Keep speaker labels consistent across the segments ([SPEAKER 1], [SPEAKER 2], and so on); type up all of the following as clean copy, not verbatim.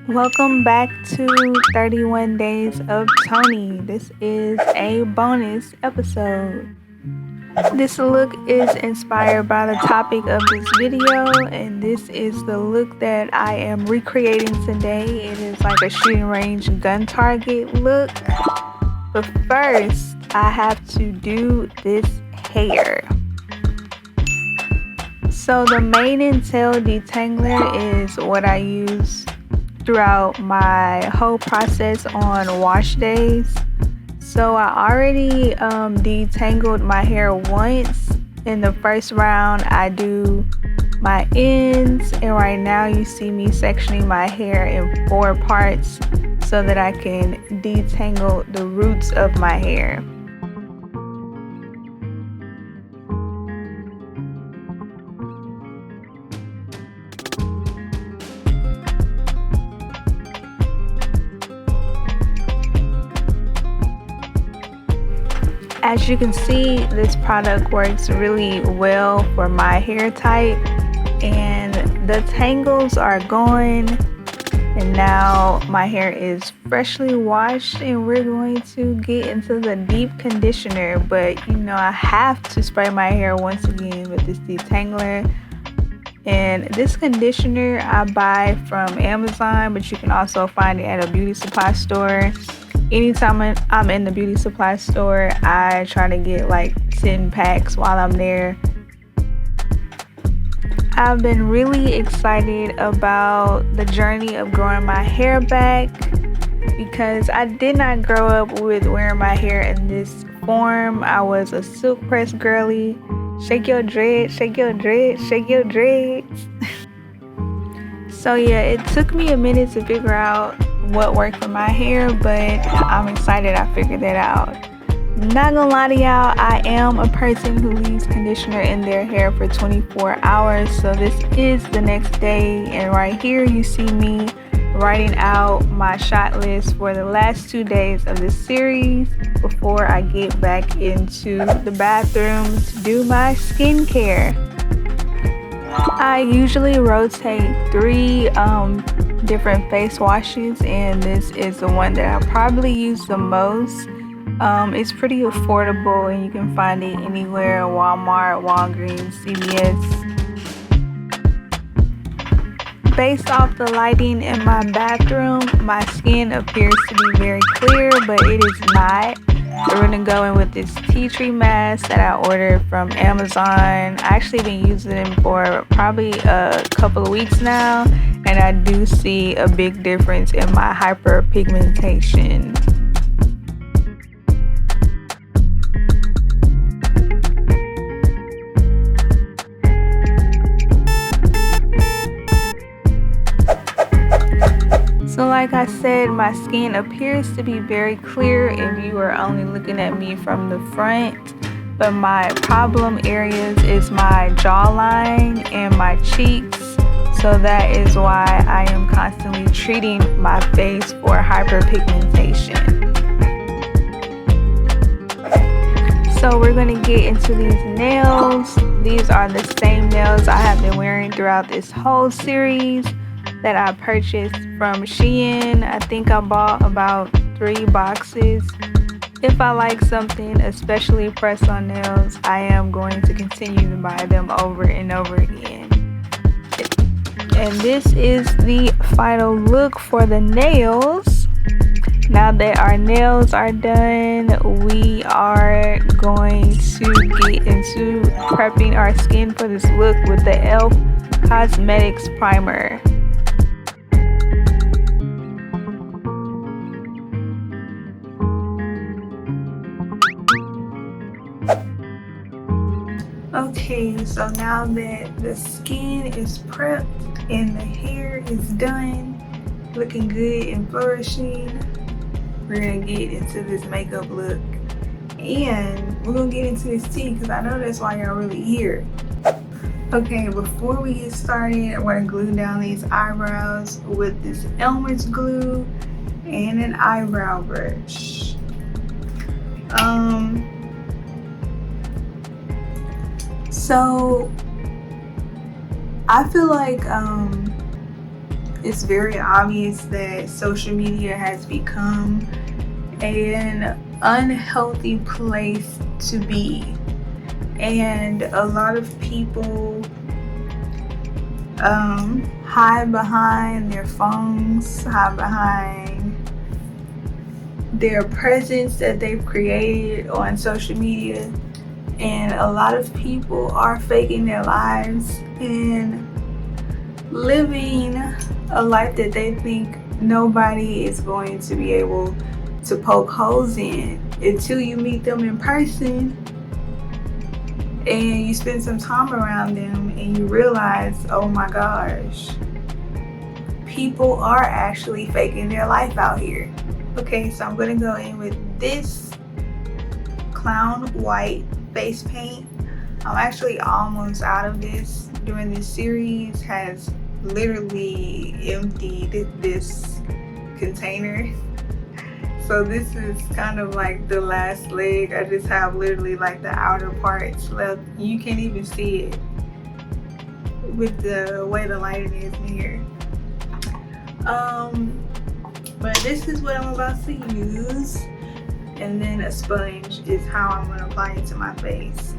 [SPEAKER 1] Welcome back to 31 Days of Tony. This is a bonus episode. This look is inspired by the topic of this video, and this is the look that I am recreating today. It is like a shooting range gun target look. But first, I have to do this hair. So the mane and tail detangler is what I use throughout my whole process on wash days. So I already detangled my hair once. In the first round I do my ends, and right now you see me sectioning my hair in 4 parts so that I can detangle the roots of my hair. As you can see, this product works really well for my hair type, and the tangles are gone, and now my hair is freshly washed, and we're going to get into the deep conditioner. But I have to spray my hair once again with this detangler. And this conditioner I buy from Amazon, but you can also find it at a beauty supply store. Anytime I'm in the beauty supply store, I try to get like 10 packs while I'm there. I've been really excited about the journey of growing my hair back, because I did not grow up with wearing my hair in this form. I was a silk press girly. Shake your dreads, shake your dreads, shake your dreads. So yeah, it took me a minute to figure out what worked for my hair, but I'm excited I figured that out. Not gonna lie to y'all, I am a person who leaves conditioner in their hair for 24 hours. So this is the next day, and right here you see me writing out my shot list for the last 2 days of this series before I get back into the bathroom to do my skincare. I usually rotate 3 different face washes, and this is the one that I probably use the most. It's pretty affordable, and you can find it anywhere: Walmart, Walgreens, CVS. Based off the lighting in my bathroom, my skin appears to be very clear, but it is not. So we're gonna go in with this tea tree mask that I ordered from Amazon. I actually been using them for probably a couple of weeks now, and I do see a big difference in my hyperpigmentation. So like I said, my skin appears to be very clear if you are only looking at me from the front, but my problem areas is my jawline and my cheeks. So that is why I am constantly treating my face for hyperpigmentation. So we're going to get into these nails. These are the same nails I have been wearing throughout this whole series that I purchased from Shein. I think I bought about 3 boxes. If I like something, especially press-on nails, I am going to continue to buy them over and over again. And this is the final look for the nails. Now that our nails are done, we are going to get into prepping our skin for this look with the e.l.f. Cosmetics Primer. Okay, so now that the skin is prepped and the hair is done, looking good and flourishing, we're gonna get into this makeup look, and we're gonna get into this tea because I know that's why y'all really here. Okay, before we get started, I want to glue down these eyebrows with this Elmer's glue and an eyebrow brush. So I feel like It's very obvious that social media has become an unhealthy place to be. And a lot of people hide behind their phones, hide behind their presence that they've created on social media. And a lot of people are faking their lives and living a life that they think nobody is going to be able to poke holes in until you meet them in person and you spend some time around them and you realize, oh my gosh, people are actually faking their life out here. Okay, so I'm gonna go in with this clown white face paint. I'm actually almost out of this. During this series has literally emptied this container. So this is kind of like the last leg. I just have literally like the outer parts left. You can't even see it with the way the lighting is in here. But this is what I'm about to use. And then a sponge is how I'm going to apply it to my face.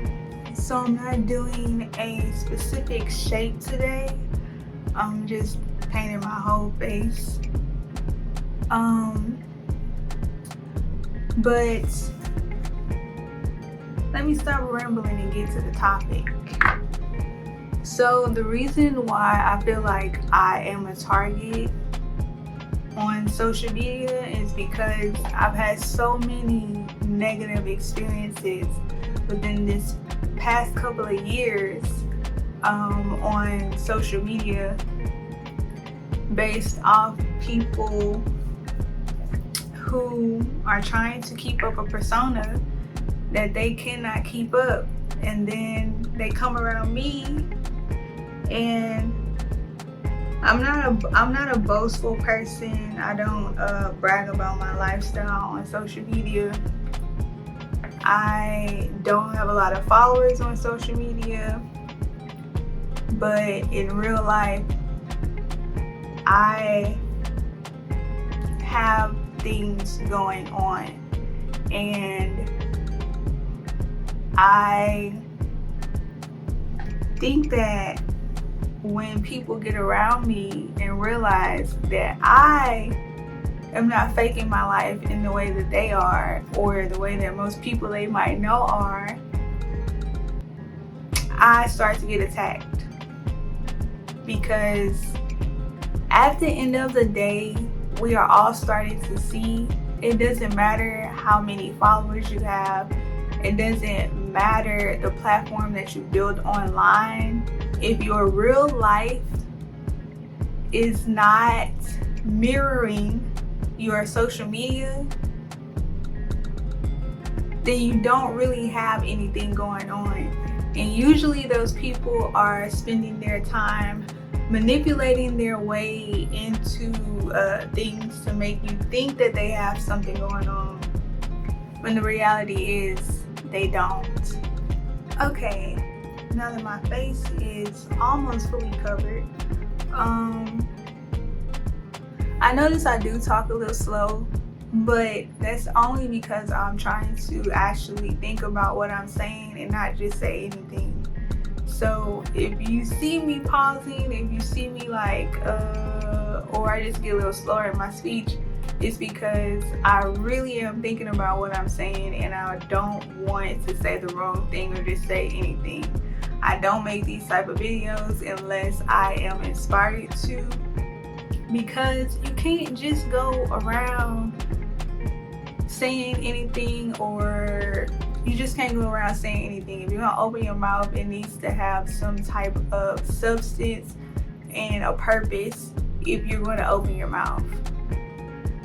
[SPEAKER 1] So I'm not doing a specific shape today. I'm just painting my whole face. But let me stop rambling and get to the topic. So the reason why I feel like I am a target on social media is because I've had so many negative experiences within this past couple of years on social media based off people who are trying to keep up a persona that they cannot keep up, and then they come around me, and I'm not a boastful person. I don't brag about my lifestyle on social media. I don't have a lot of followers on social media, but in real life, I have things going on, and I think that when people get around me and realize that I am not faking my life in the way that they are, or the way that most people they might know are, I start to get attacked. Because at the end of the day, we are all starting to see it doesn't matter how many followers you have. It doesn't matter the platform that you build online. If your real life is not mirroring your social media, then you don't really have anything going on. And usually those people are spending their time manipulating their way into things to make you think that they have something going on, when the reality is they don't. Okay, now that my face is almost fully covered, I notice I do talk a little slow, but that's only because I'm trying to actually think about what I'm saying and not just say anything. So if you see me pausing, if you see me like, or I just get a little slower in my speech, it's because I really am thinking about what I'm saying and I don't want to say the wrong thing or just say anything. I don't make these type of videos unless I am inspired to, because you can't just go around saying anything, or you just can't go around saying anything. If you're gonna open your mouth, it needs to have some type of substance and a purpose if you're going to open your mouth.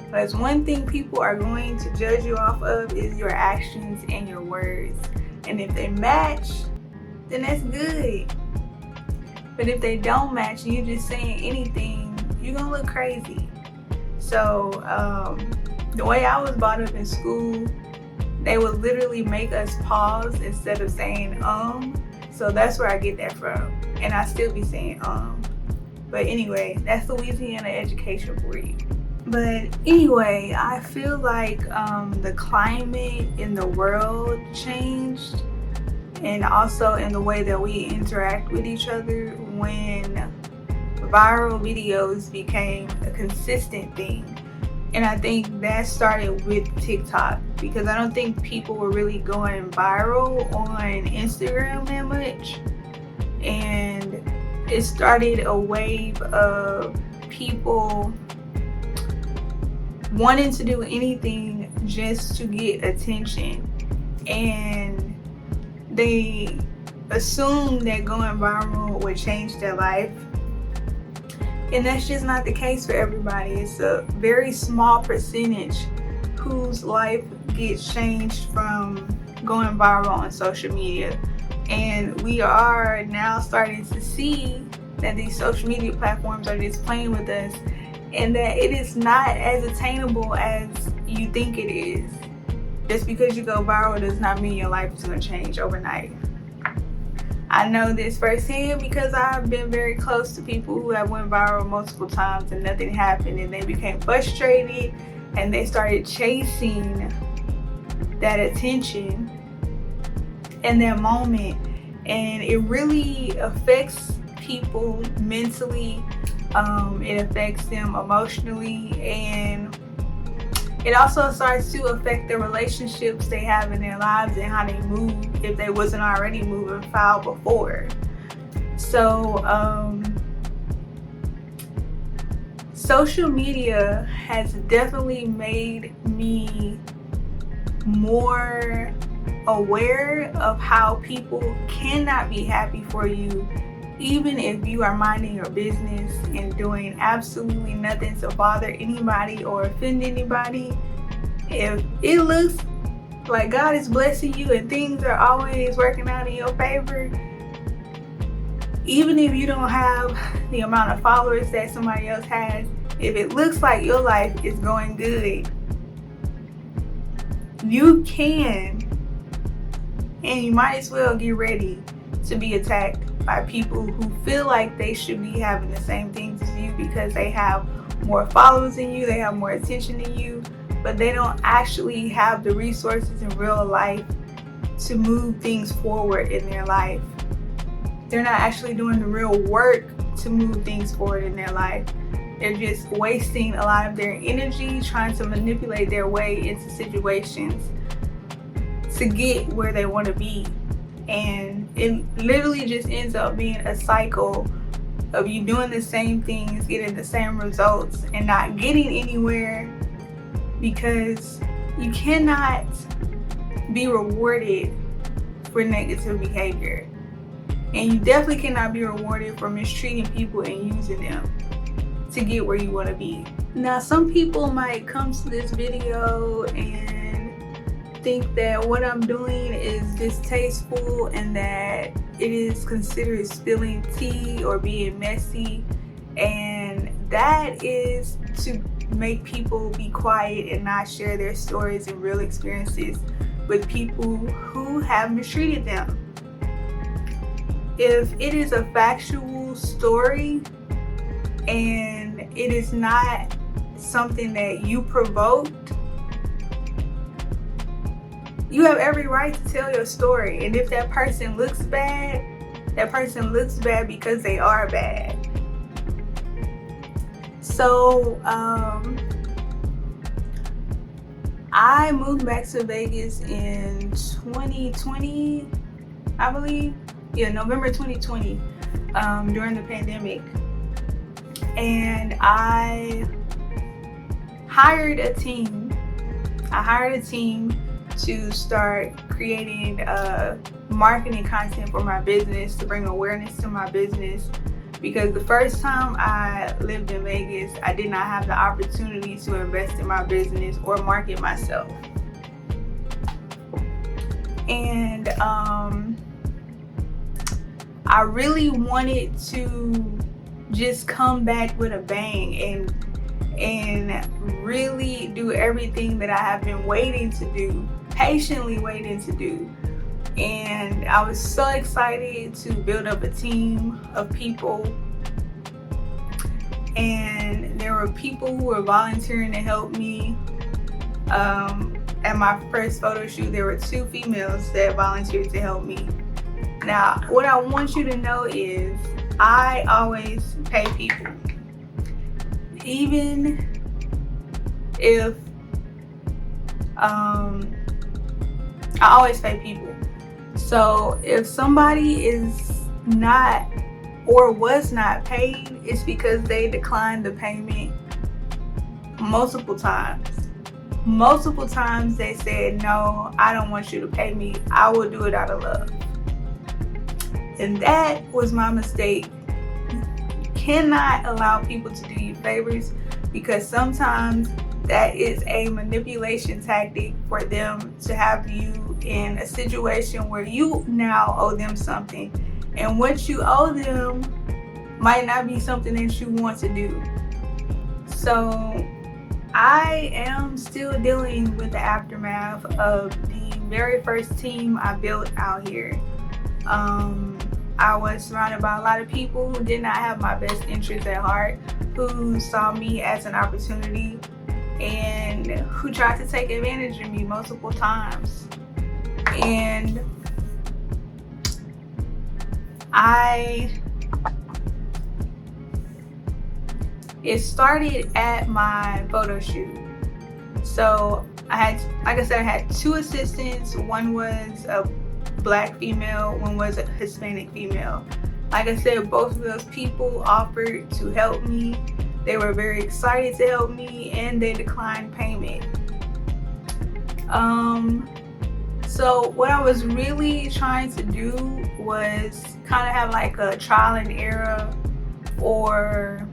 [SPEAKER 1] Because one thing people are going to judge you off of is your actions and your words. And if they match, then that's good. But if they don't match and you're just saying anything, you're gonna look crazy. So the way I was brought up in school, they would literally make us pause instead of saying So that's where I get that from. And I still be saying But anyway, that's Louisiana education for you. But anyway, I feel like the climate in the world changed, and also in the way that we interact with each other when viral videos became a consistent thing. And I think that started with TikTok, because I don't think people were really going viral on Instagram that much. And it started a wave of people wanting to do anything just to get attention. And they assumed that going viral would change their life. And that's just not the case for everybody. It's a very small percentage whose life gets changed from going viral on social media. And we are now starting to see that these social media platforms are just playing with us, and that it is not as attainable as you think it is. Just because you go viral does not mean your life is going to change overnight. I know this firsthand because I've been very close to people who have went viral multiple times and nothing happened, and they became frustrated and they started chasing that attention in that moment, and it really affects people mentally. It affects them emotionally, and it also starts to affect the relationships they have in their lives and how they move if they wasn't already moving foul before. So social media has definitely made me more aware of how people cannot be happy for you, even if you are minding your business and doing absolutely nothing to bother anybody or offend anybody. If it looks like God is blessing you and things are always working out in your favor, even if you don't have the amount of followers that somebody else has, if it looks like your life is going good, you can, and you might as well get ready to be attacked by people who feel like they should be having the same things as you because they have more followers than you, they have more attention than you, but they don't actually have the resources in real life to move things forward in their life. They're not actually doing the real work to move things forward in their life. They're just wasting a lot of their energy trying to manipulate their way into situations to get where they want to be. And it literally just ends up being a cycle of you doing the same things, getting the same results, and not getting anywhere, because you cannot be rewarded for negative behavior. And you definitely cannot be rewarded for mistreating people and using them to get where you want to be. Now, some people might come to this video and think that what I'm doing is distasteful and that it is considered spilling tea or being messy, and that is to make people be quiet and not share their stories and real experiences with people who have mistreated them. If it is a factual story and it is not something that you provoked, you have every right to tell your story. And if that person looks bad, that person looks bad because they are bad. So I moved back to Vegas in 2020, I believe. Yeah, November 2020, during the pandemic. And I hired a team. To start creating marketing content for my business, to bring awareness to my business, because the first time I lived in Vegas, I did not have the opportunity to invest in my business or market myself. And I really wanted to just come back with a bang and really do everything that I have been waiting to do, patiently waiting to do. And I was so excited to build up a team of people and there were people who were volunteering to help me. At my first photo shoot, there were 2 females that volunteered to help me. Now, what I want you to know is I always pay people. Even if I always pay people. So if somebody is not or was not paid, it's because they declined the payment multiple times. Multiple times they said, no, I don't want you to pay me. I will do it out of love. And that was my mistake. You cannot allow people to do you favors, because sometimes that is a manipulation tactic for them to have you in a situation where you now owe them something. And what you owe them might not be something that you want to do. So I am still dealing with the aftermath of the very first team I built out here. I was surrounded by a lot of people who did not have my best interests at heart, who saw me as an opportunity, and who tried to take advantage of me multiple times. And it started at my photo shoot. So I had 2 assistants. One was a Black female, one was a Hispanic female. Like I said, both of those people offered to help me. They were very excited to help me, and they declined payment. So what I was really trying to do was kind of have like a trial and error, or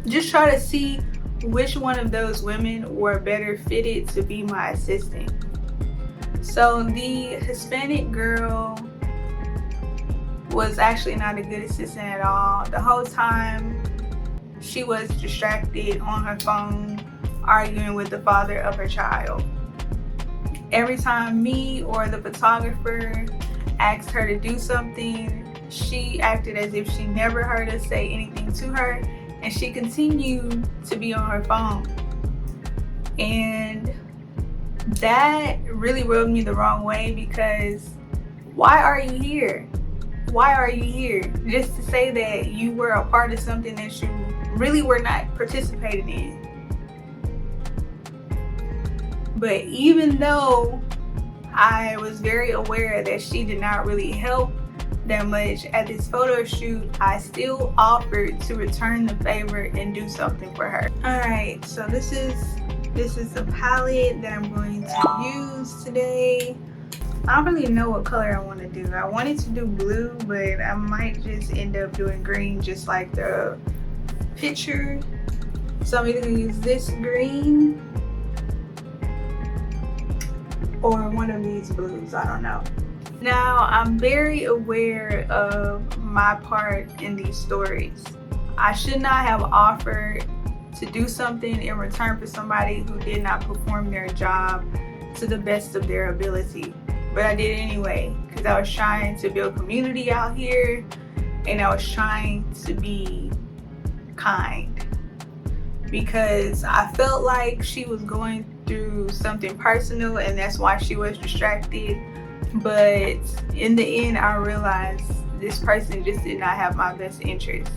[SPEAKER 1] just try to see which one of those women were better fitted to be my assistant. So the Hispanic girl was actually not a good assistant at all. The whole time she was distracted on her phone, arguing with the father of her child. Every time me or the photographer asked her to do something, she acted as if she never heard us say anything to her, and she continued to be on her phone. And that really rubbed me the wrong way, because why are you here? Why are you here? Just to say that you were a part of something that you really were not participating in. But even though I was very aware that she did not really help that much at this photo shoot, I still offered to return the favor and do something for her. Alright, so this is the palette that I'm going to use today. I don't really know what color I want to do. I wanted to do blue, but I might just end up doing green, just like the picture. So I'm either going to use this green or one of these blues, I don't know. Now, I'm very aware of my part in these stories. I should not have offered to do something in return for somebody who did not perform their job to the best of their ability. But I did anyway, because I was trying to build community out here, and I was trying to be kind, because I felt like she was going through something personal, and that's why she was distracted. But in the end, I realized this person just did not have my best interest.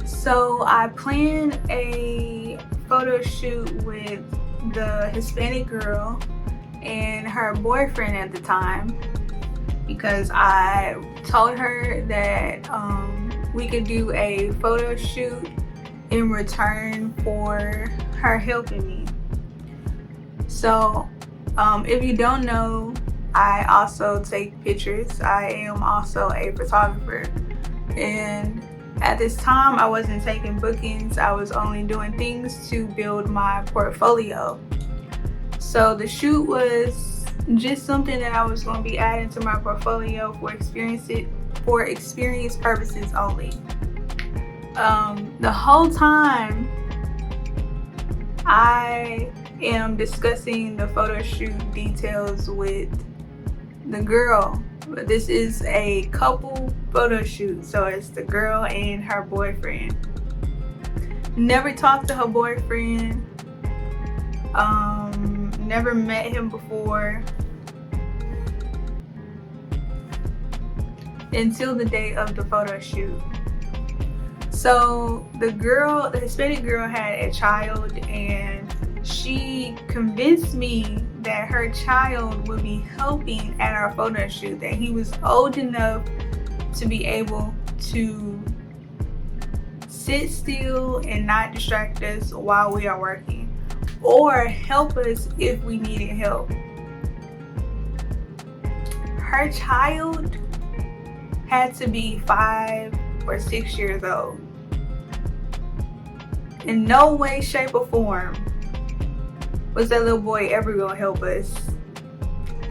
[SPEAKER 1] So I planned a photo shoot with the Hispanic girl and her boyfriend at the time, because I told her that we could do a photo shoot in return for her helping me. So if you don't know, I also take pictures. I am also a photographer, and at this time I wasn't taking bookings. I was only doing things to build my portfolio. So the shoot was just something that I was going to be adding to my portfolio for experience purposes only. The whole time I am discussing the photo shoot details with the girl. But this is a couple photo shoot, so it's the girl and her boyfriend. Never talked to her boyfriend. Never met him before. Until the day of the photo shoot. So the Hispanic girl had a child, and she convinced me that her child would be helping at our photo shoot, that he was old enough to be able to sit still and not distract us while we are working, or help us if we needed help. Her child had to be 5 or 6 years old. In no way, shape, or form was that little boy ever gonna help us.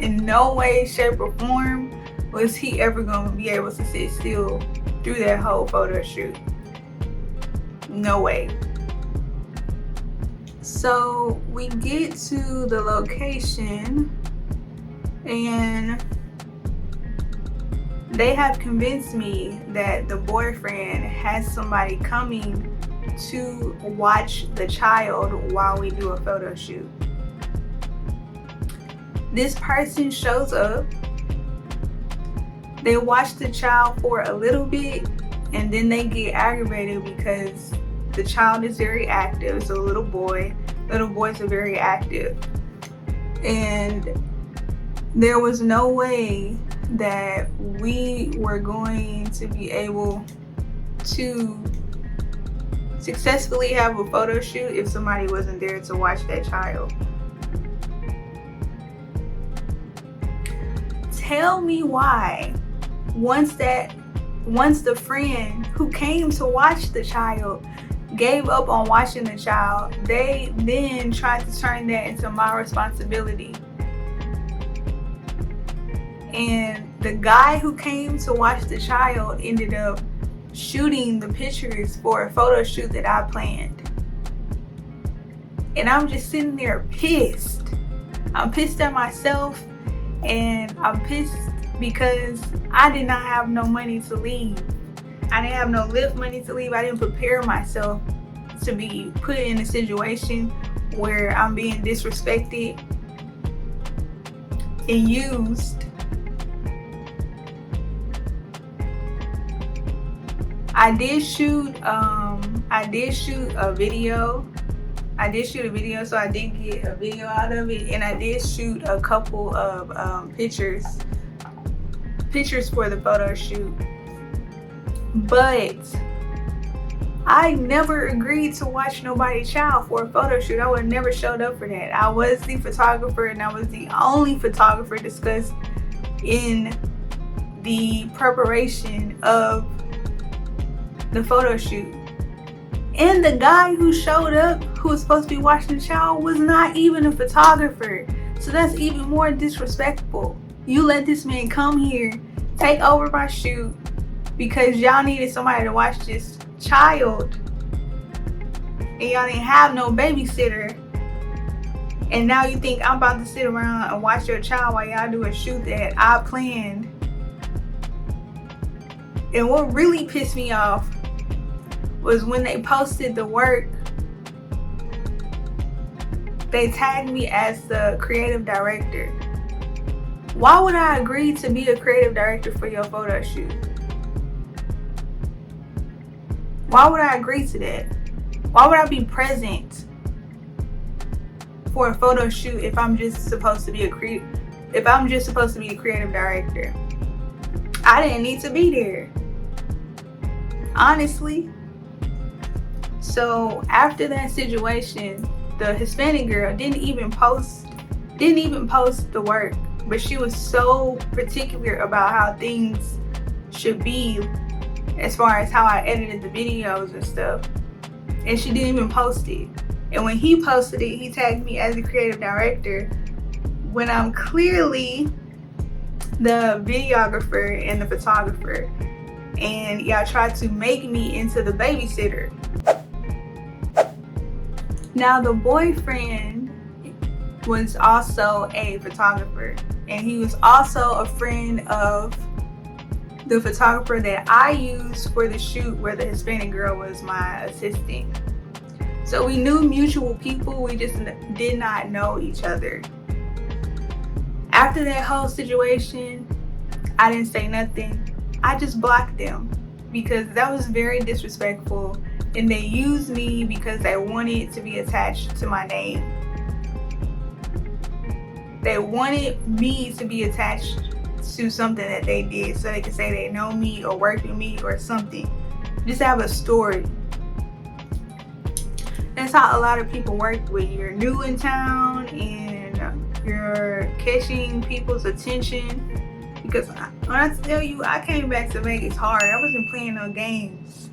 [SPEAKER 1] In no way, shape, or form was he ever gonna be able to sit still through that whole photo shoot. No way. So we get to the location, and they have convinced me that the boyfriend has somebody coming to watch the child while we do a photo shoot. This person shows up. They watch the child for a little bit, and then they get aggravated because the child is very active. It's a little boy. Little boys are very active. And there was no way that we were going to be able to successfully have a photo shoot if somebody wasn't there to watch that child. Tell me why, once the friend who came to watch the child gave up on watching the child, they then tried to turn that into my responsibility. And the guy who came to watch the child ended up shooting the pictures for a photo shoot that I planned. And I'm just sitting there pissed. I'm pissed at myself, and I'm pissed because I did not have no money to leave. I didn't have no Lyft money to leave. I didn't prepare myself to be put in a situation where I'm being disrespected and used. I did shoot a video. So I did get a video out of it, and I did shoot a couple of pictures for the photo shoot. But I never agreed to watch nobody's child for a photo shoot. I would have never showed up for that. I was the photographer, and I was the only photographer discussed in the preparation of the photo shoot. And the guy who showed up, who was supposed to be watching the child, was not even a photographer. So that's even more disrespectful. You let this man come here, take over my shoot, because y'all needed somebody to watch this child, and y'all didn't have no babysitter. And now you think I'm about to sit around and watch your child while y'all do a shoot that I planned. And what really pissed me off was when they posted the work, they tagged me as the creative director. Why would I agree to be a creative director for your photo shoot? Why would I agree to that? Why would I be present for a photo shoot if I'm just supposed to be a creative director? I didn't need to be there, honestly. So after that situation, the Hispanic girl didn't even post the work, but she was so particular about how things should be as far as how I edited the videos and stuff, and she didn't even post it. And when he posted it, he tagged me as the creative director when I'm clearly the videographer and the photographer, and y'all tried to make me into the babysitter. Now the boyfriend was also a photographer, and he was also a friend of the photographer that I used for the shoot where the Hispanic girl was my assistant. So we knew mutual people, we just did not know each other. After that whole situation, I didn't say nothing. I just blocked them because that was very disrespectful, and they used me because they wanted to be attached to my name. They wanted me to be attached to something that they did so they could say they know me or work with me or something. Just have a story. That's how a lot of people work when you're new in town and you're catching people's attention. Because when I tell you, I came back to Vegas hard. I wasn't playing no games.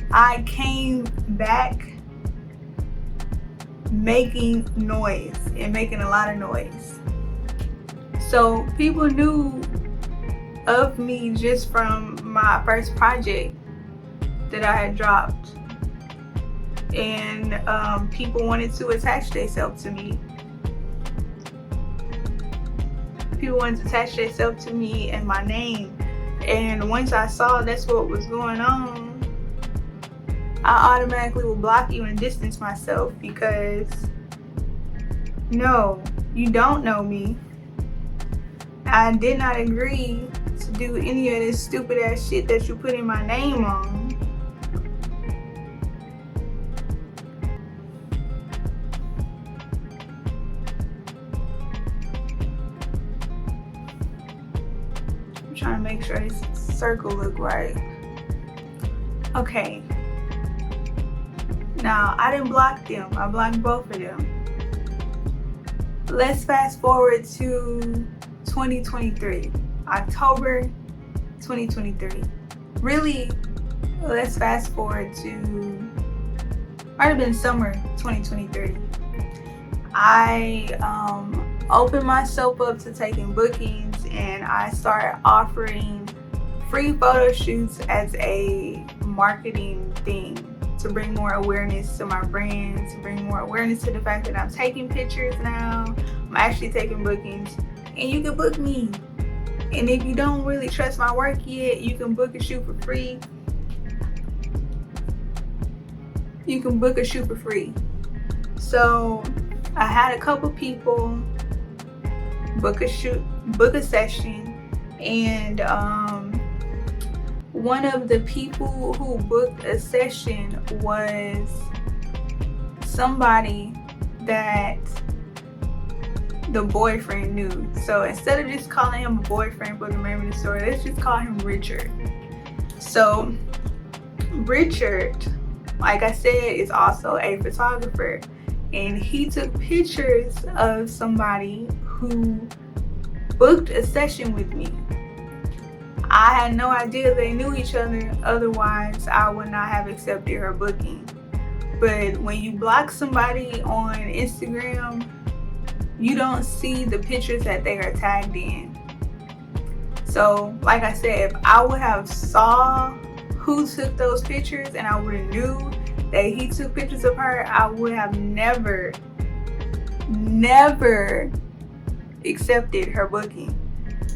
[SPEAKER 1] I came back making noise and making a lot of noise. So people knew of me just from my first project that I had dropped. And people wanted to attach themselves to me. People wanted to attach themselves to me and my name. And once I saw that's what was going on, I automatically will block you and distance myself because no, you don't know me. I did not agree to do any of this stupid ass shit that you put in my name on. I'm trying to make sure this circle look right. Okay. Now, I didn't block them. I blocked both of them. Let's fast forward to 2023. October 2023. Really, let's fast forward to, might have been summer 2023. I opened myself up to taking bookings, and I started offering free photo shoots as a marketing thing to bring more awareness to my brand, to bring more awareness to the fact that I'm taking pictures now. I'm actually taking bookings, and you can book me. And if you don't really trust my work yet, you can book a shoot for free. You can book a shoot for free. So I had a couple people book a shoot, book a session, and one of the people who booked a session was somebody that the boyfriend knew. So instead of just calling him a boyfriend for the name of the story, let's just call him Richard. So Richard, like I said, is also a photographer, and he took pictures of somebody who booked a session with me. I had no idea they knew each other, otherwise I would not have accepted her booking. But when you block somebody on Instagram, you don't see the pictures that they are tagged in. So like I said, if I would have saw who took those pictures and I would have knew that he took pictures of her, I would have never accepted her booking.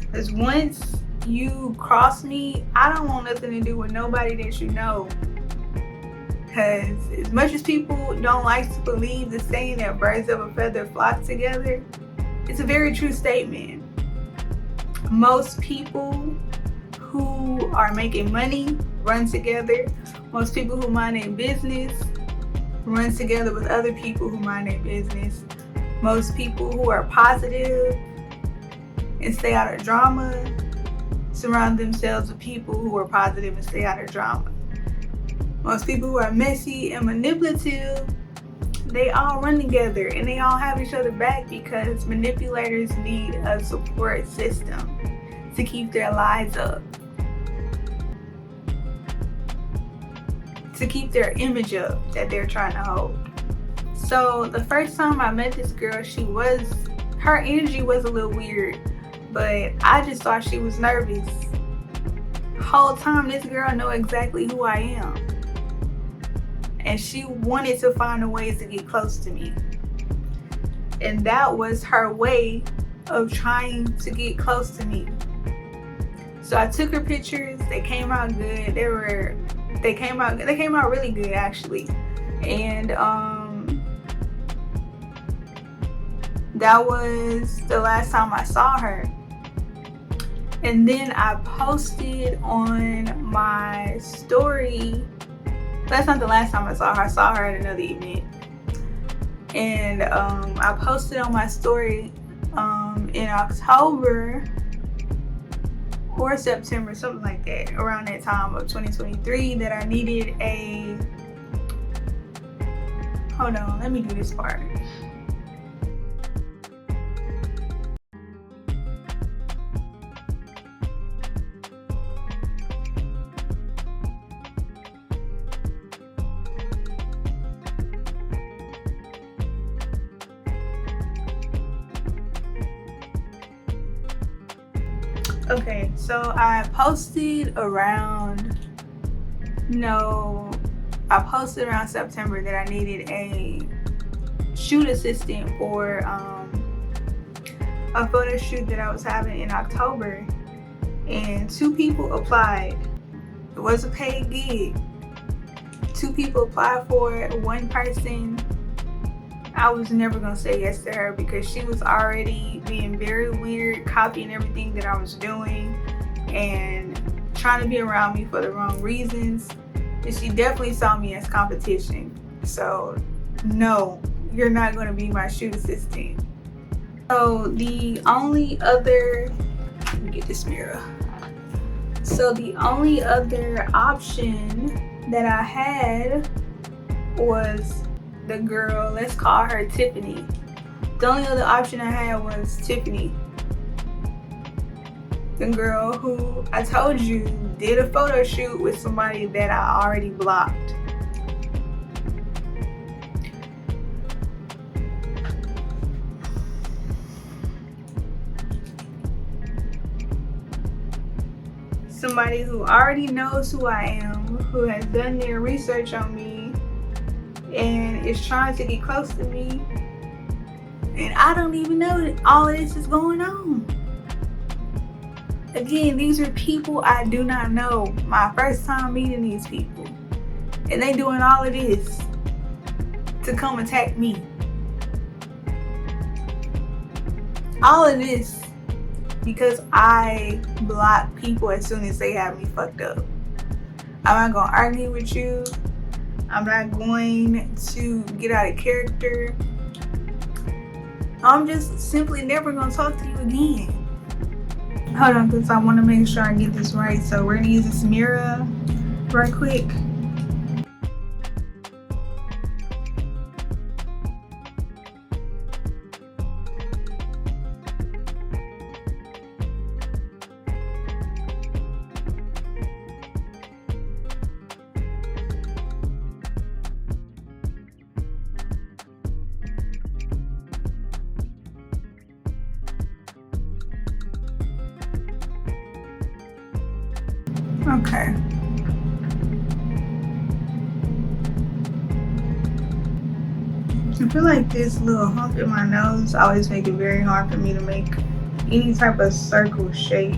[SPEAKER 1] Because once you cross me, I don't want nothing to do with nobody that you know. Because as much as people don't like to believe the saying that birds of a feather flock together, it's a very true statement. Most people who are making money run together. Most people who mind their business run together with other people who mind their business. Most people who are positive and stay out of drama surround themselves with people who are positive and stay out of drama. Most people who are messy and manipulative, they all run together and they all have each other back because manipulators need a support system to keep their lives up, to keep their image up that they're trying to hold. So the first time I met this girl, her energy was a little weird, but I just thought she was nervous. Whole time this girl know exactly who I am. And she wanted to find a way to get close to me. And that was her way of trying to get close to me. So I took her pictures, they came out good. They came out really good actually. And that was the last time I saw her. And then I posted on my story. That's not the last time I saw her. I saw her at another event. And I posted on my story in October or September, something like that, around that time of 2023, that I needed a, hold on, let me do this part. Okay, so I posted around, I posted around September that I needed a shoot assistant for a photo shoot that I was having in October, and 2 people applied. It was a paid gig. 2 people applied for it. 1 person, I was never gonna say yes to her because she was already being very weird, copying everything that I was doing and trying to be around me for the wrong reasons. And she definitely saw me as competition. So no, you're not gonna be my shoot assistant. So the only other, let me get this mirror. So the only other option that I had was the girl, let's call her Tiffany. The only other option I had was Tiffany. The girl who I told you did a photo shoot with somebody that I already blocked. Somebody who already knows who I am, who has done their research on me, and is trying to get close to me, and I don't even know that all of this is going on. Again, these are people I do not know. My first time meeting these people, and they doing all of this to come attack me. All of this because I block people as soon as they have me fucked up. I'm not gonna argue with you. I'm not going to get out of character. I'm just simply never gonna talk to you again. Hold on, because I want to make sure I get this right. So we're gonna use this mirror right quick. Okay. I feel like this little hump in my nose always make it very hard for me to make any type of circle shape.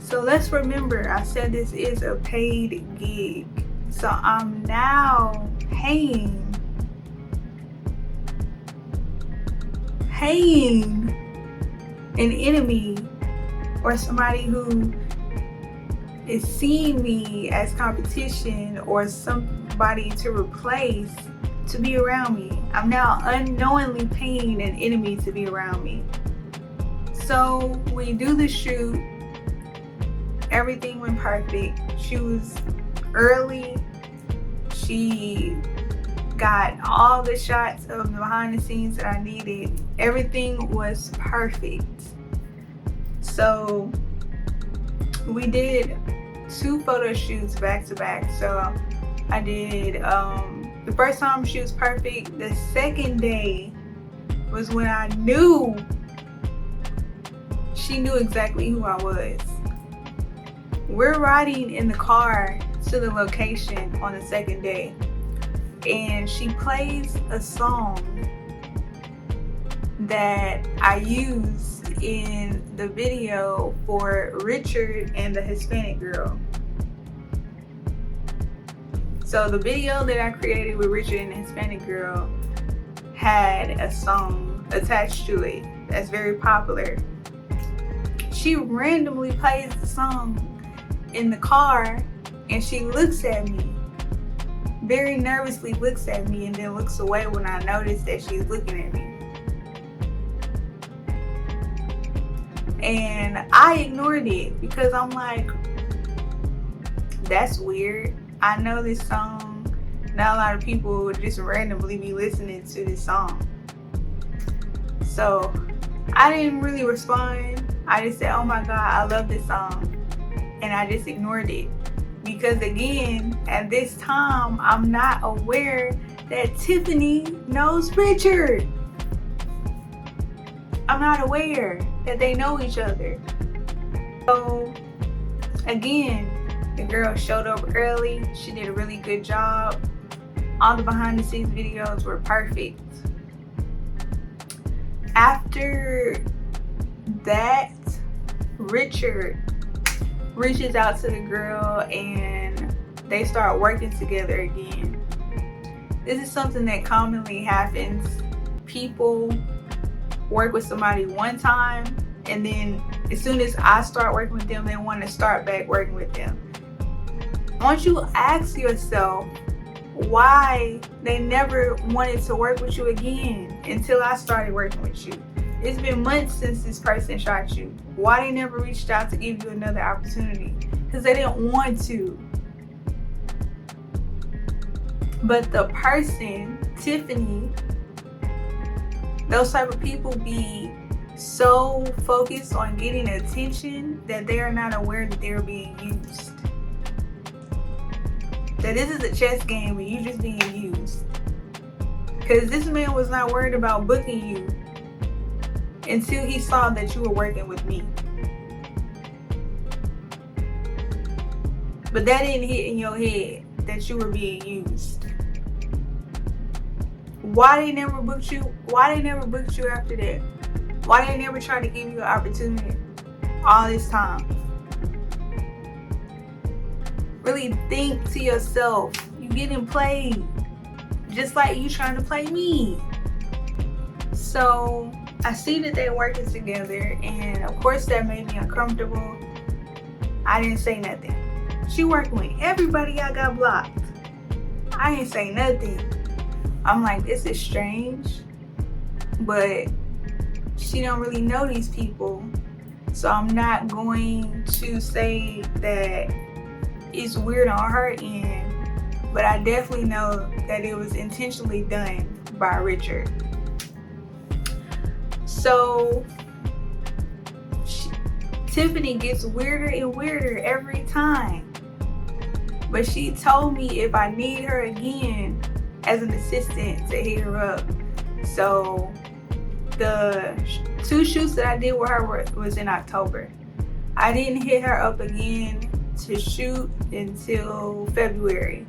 [SPEAKER 1] So let's remember, I said this is a paid gig. So I'm now paying an enemy or somebody who is seeing me as competition or somebody to replace to be around me. I'm now unknowingly paying an enemy to be around me. So we do the shoot. Everything went perfect. She was early. She got all the shots of the behind the scenes that I needed. Everything was perfect. So we did 2 photo shoots back to back. So I did the first time she was perfect. The second day was when I knew she knew exactly who I was. We're riding in the car to the location on the second day, and she plays a song that I used in the video for Richard and the Hispanic girl. So the video that I created with Richard and the Hispanic girl had a song attached to it that's very popular. She randomly plays the song in the car and she looks at me, very nervously looks at me, and then looks away when I notice that she's looking at me. And I ignored it because I'm like, that's weird. I know this song. Not a lot of people would just randomly be listening to this song. So I didn't really respond. I just said, oh my God, I love this song. And I just ignored it. Because again, at this time, I'm not aware that Tiffany knows Richard. I'm not aware that they know each other. So again, the girl showed up early. She did a really good job. All the behind the scenes videos were perfect. After that, Richard reaches out to the girl and they start working together again. This is something that commonly happens. People work with somebody one time and then as soon as I start working with them, they want to start back working with them. I want you to ask yourself why they never wanted to work with you again until I started working with you. It's been months since this person shot you. Why they never reached out to give you another opportunity? Because they didn't want to. But the person, Tiffany, those type of people be so focused on getting attention that they are not aware that they're being used. That this is a chess game and you just being used. Because this man was not worried about booking you until he saw that you were working with me. But that didn't hit in your head that you were being used. Why they never booked you? Why they never booked you after that? Why they never tried to give you an opportunity all this time? Really think to yourself, you getting played just like you trying to play me. So I see that they're working together and of course that made me uncomfortable. I didn't say nothing. She working with everybody I got blocked. I didn't say nothing. I'm like, this is strange, but she don't really know these people. So I'm not going to say that it's weird on her end, but I definitely know that it was intentionally done by Richard. So Tiffany gets weirder and weirder every time. But she told me if I need her again as an assistant to hit her up. So the 2 shoots that I did with her was in October. I didn't hit her up again to shoot until February.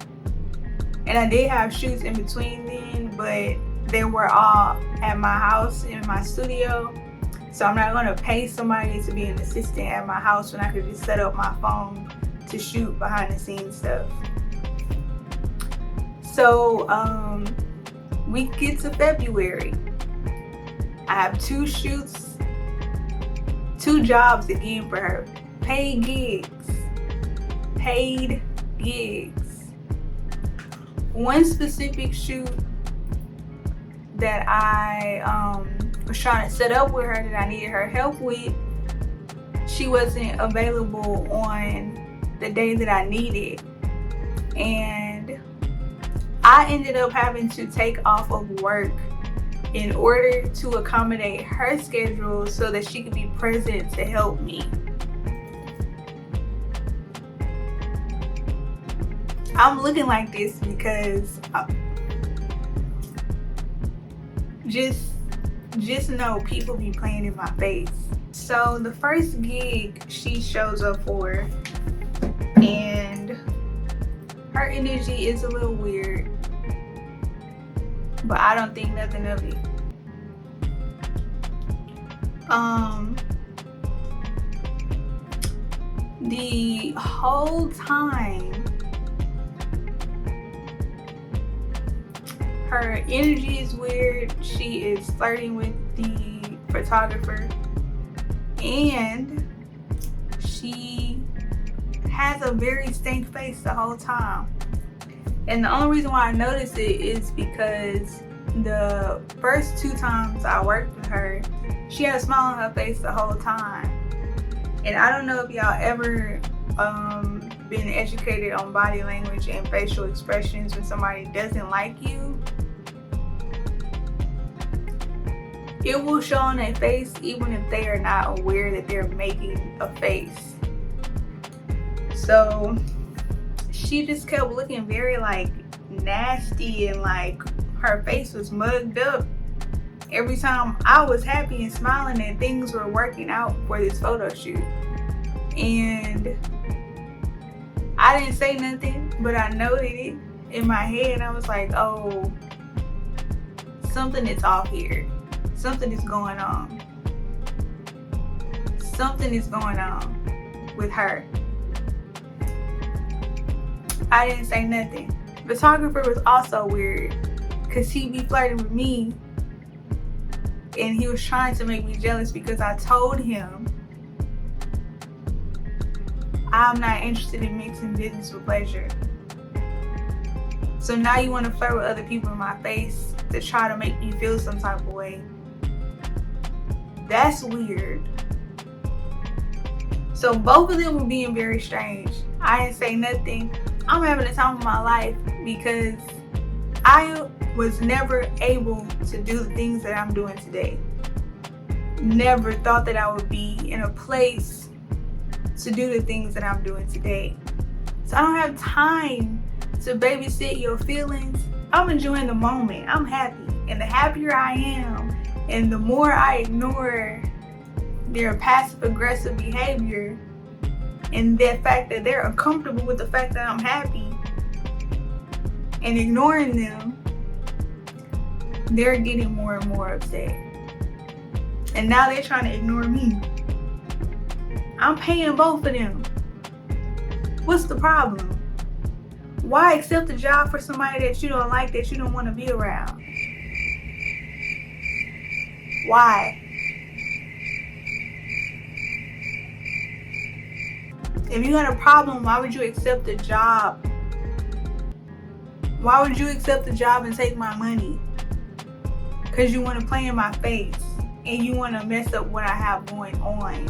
[SPEAKER 1] And I did have shoots in between then, but they were all at my house in my studio. So I'm not gonna pay somebody to be an assistant at my house when I could just set up my phone to shoot behind the scenes stuff. So we get to February. I have 2 shoots, 2 jobs again for her. Paid gigs. One specific shoot that I was trying to set up with her that I needed her help with, she wasn't available on the day that I needed. And I ended up having to take off of work in order to accommodate her schedule so that she could be present to help me. I'm looking like this because just know people be playing in my face. So the first gig she shows up for, and her energy is a little weird, but I don't think nothing of it. The whole time, her energy is weird. She is flirting with the photographer, and she has a very stank face the whole time. And the only reason why I noticed it is because the first 2 times I worked with her, she had a smile on her face the whole time. And I don't know if y'all ever been educated on body language and facial expressions when somebody doesn't like you. It will show on their face even if they are not aware that they're making a face. So she just kept looking very like nasty, and like her face was mugged up every time I was happy and smiling and things were working out for this photo shoot. And I didn't say nothing, but I noted it in my head. I was like, oh, something is off here. Something is going on. Something is going on with her. I didn't say nothing. Photographer was also weird because he be flirting with me, and he was trying to make me jealous because I told him I'm not interested in mixing business with pleasure. So now you want to flirt with other people in my face to try to make me feel some type of way. That's weird. So both of them were being very strange. I didn't say nothing. I'm having the time of my life because I was never able to do the things that I'm doing today. Never thought that I would be in a place to do the things that I'm doing today. So I don't have time to babysit your feelings. I'm enjoying the moment. I'm happy. And the happier I am, and the more I ignore their passive aggressive behavior and the fact that they're uncomfortable with the fact that I'm happy and ignoring them, they're getting more and more upset. And now they're trying to ignore me. I'm paying both of them. What's the problem? Why accept a job for somebody that you don't like, that you don't want to be around? Why? If you had a problem, why would you accept the job? Why would you accept the job and take my money? Because you want to play in my face and you want to mess up what I have going on.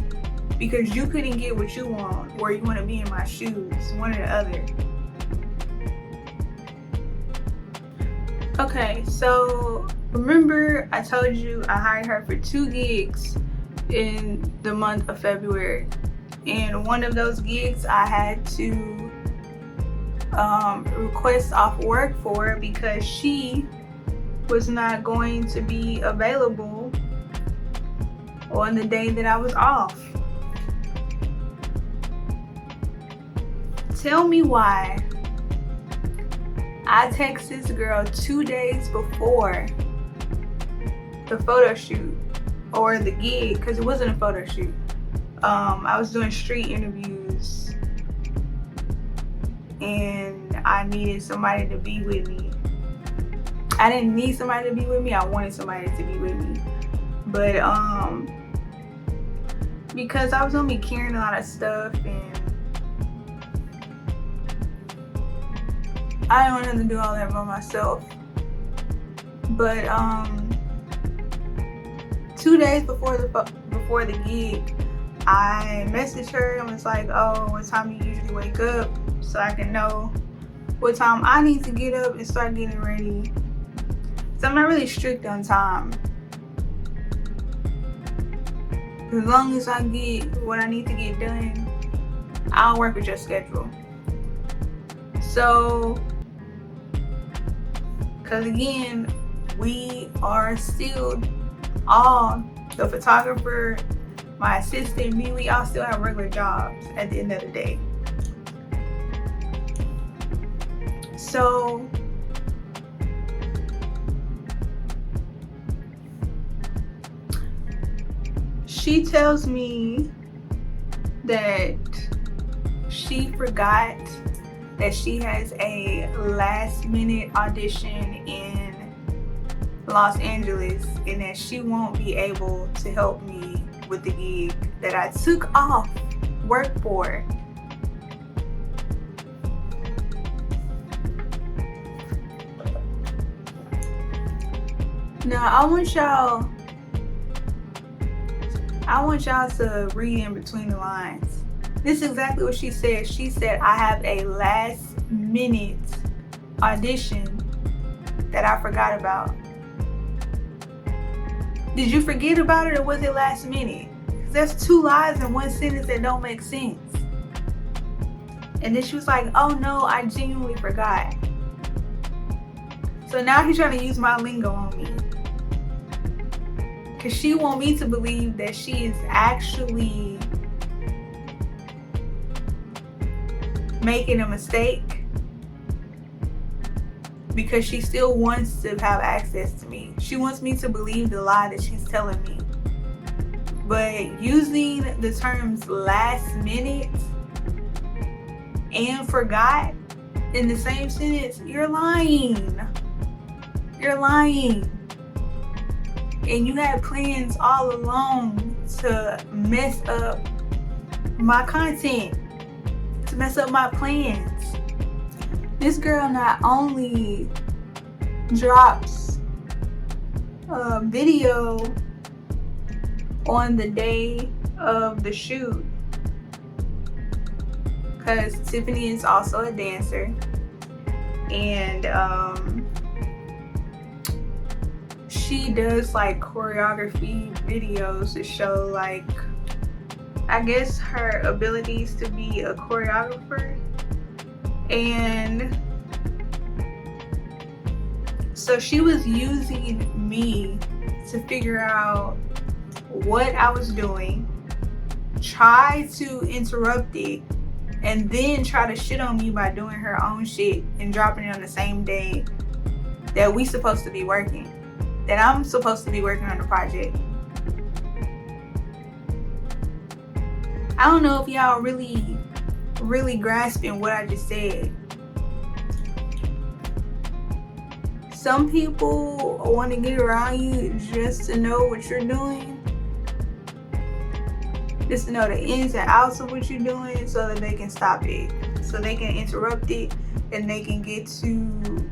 [SPEAKER 1] Because you couldn't get what you want, or you want to be in my shoes, one or the other. Okay, so remember I told you I hired her for 2 gigs in the month of February. And one of those gigs I had to request off work for because she was not going to be available on the day that I was off. Tell me why I text this girl 2 days before the photo shoot or the gig, because it wasn't a photo shoot. I was doing street interviews and I needed somebody to be with me. I didn't need somebody to be with me, I wanted somebody to be with me. But because I was gonna be carrying a lot of stuff and I didn't want to do all that by myself. But 2 days before the gig, I messaged her and was like, oh, what time do you usually wake up? So I can know what time I need to get up and start getting ready. So I'm not really strict on time. As long as I get what I need to get done, I'll work with your schedule. So, because again, we are still all, the photographer, my assistant, me, we all still have regular jobs at the end of the day. So she tells me that she forgot that she has a last minute audition in Los Angeles and that she won't be able to help me with the gig that I took off work for. Now I want y'all to read in between the lines. This is exactly what she said. She said, I have a last minute audition that I forgot about. Did you forget about it or was it last minute? Because there's two lies in one sentence that don't make sense. And then she was like, oh no, I genuinely forgot. So now she's trying to use my lingo on me. Because she wants me to believe that she is actually making a mistake because she still wants to have access to me. She wants me to believe the lie that she's telling me. But using the terms last minute and forgot in the same sentence, you're lying. You're lying. And you had plans all along to mess up my content, to mess up my plans. This girl not only drops a video on the day of the shoot, because Tiffany is also a dancer, and she does like choreography videos to show like, I guess, her abilities to be a choreographer. And so she was using me to figure out what I was doing, try to interrupt it, and then try to shit on me by doing her own shit and dropping it on the same day that we supposed to be working, that I'm supposed to be working on the project. I don't know if y'all really grasping what I just said. Some people want to get around you just to know what you're doing, just to know the ins and outs of what you're doing so that they can stop it, so they can interrupt it, and they can get to,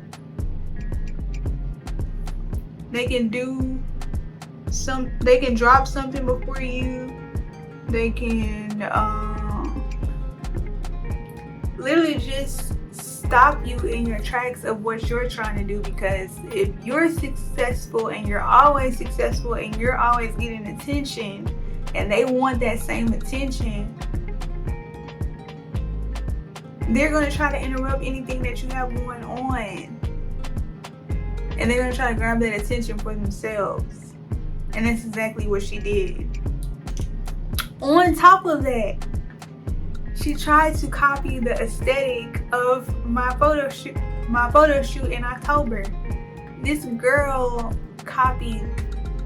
[SPEAKER 1] they can drop something before you. They can literally just stop you in your tracks of what you're trying to do, because if you're successful and you're always successful and you're always getting attention and they want that same attention, they're going to try to interrupt anything that you have going on, and they're going to try to grab that attention for themselves. And that's exactly what she did. On top of that, she tried to copy the aesthetic of my photo shoot in October. This girl copied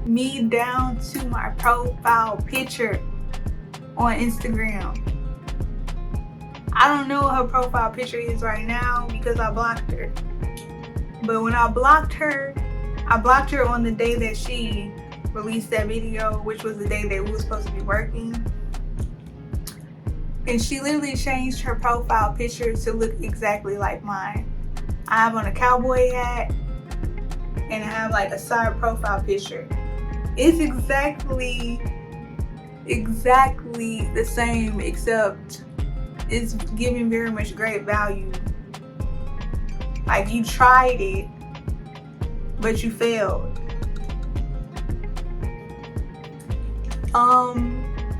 [SPEAKER 1] me down to my profile picture on Instagram. I don't know what her profile picture is right now because I blocked her. But when I blocked her on the day that she released that video, which was the day that we were supposed to be working. And she literally changed her profile picture to look exactly like mine. I have on a cowboy hat and I have like a side profile picture. It's exactly the same, except it's giving very much great value. Like, you tried it, but you failed.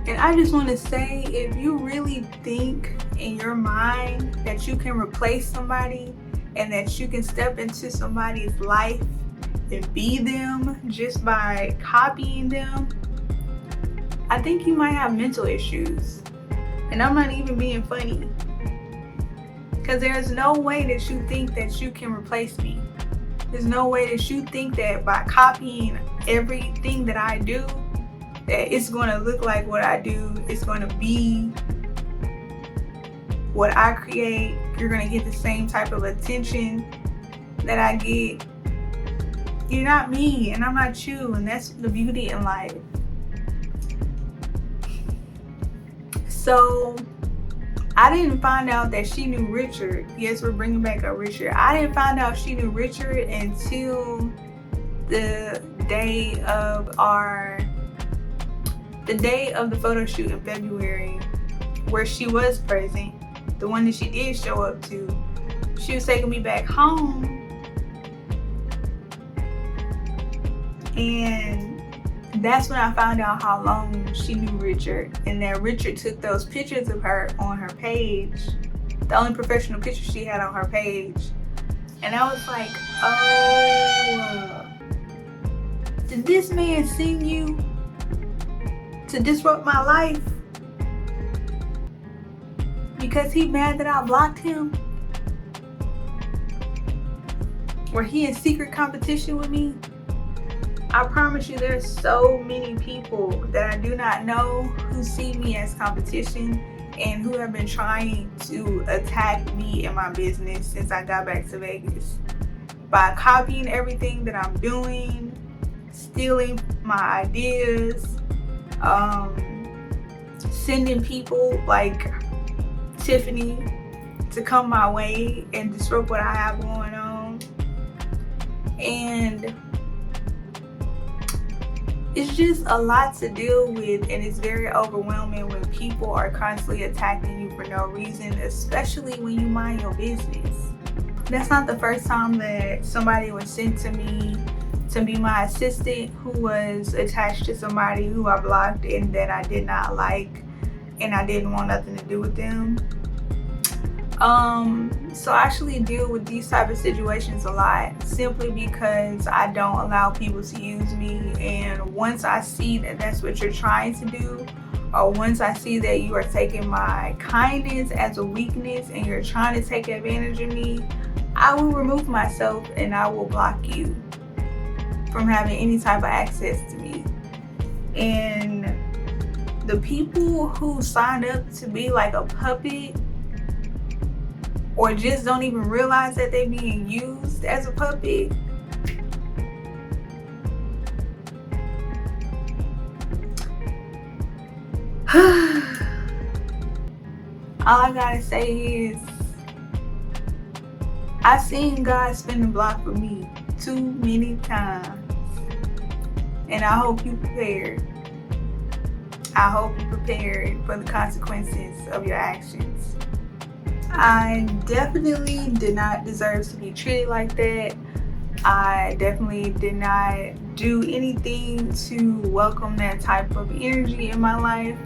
[SPEAKER 1] And I just want to say, if you really think in your mind that you can replace somebody and that you can step into somebody's life and be them just by copying them, I think you might have mental issues. And I'm not even being funny, because there's no way that you think that you can replace me. There's no way that you think that by copying everything that I do, that it's going to look like what I do. It's going to be what I create. You're going to get the same type of attention that I get. You're not me and I'm not you, and that's the beauty in life. So I didn't find out that she knew Richard. Yes, we're bringing back up Richard. I didn't find out she knew Richard until the day of the photo shoot in February, where she was present, the one that she did show up to. She was taking me back home, and that's when I found out how long she knew Richard, and that Richard took those pictures of her on her page, the only professional picture she had on her page. And I was like, oh, did this man send you to disrupt my life because he mad that I blocked him? Or he in secret competition with me? I promise you, there's so many people that I do not know who see me as competition and who have been trying to attack me and my business since I got back to Vegas by copying everything that I'm doing, stealing my ideas, sending people like Tiffany to come my way and disrupt what I have going on. And it's just a lot to deal with, and it's very overwhelming when people are constantly attacking you for no reason, especially when you mind your business. That's not the first time that somebody was sent to me to be my assistant who was attached to somebody who I blocked and that I did not like, and I didn't want nothing to do with them. So I actually deal with these type of situations a lot, simply because I don't allow people to use me. And once I see that that's what you're trying to do, or once I see that you are taking my kindness as a weakness and you're trying to take advantage of me, I will remove myself and I will block you from having any type of access to me. And the people who signed up to be like a puppet, or just don't even realize that they're being used as a puppet, all I gotta say is I've seen God spin the block for me too many times, and I hope you prepared. I hope you prepared for the consequences of your actions. I definitely did not deserve to be treated like that. I definitely did not do anything to welcome that type of energy in my life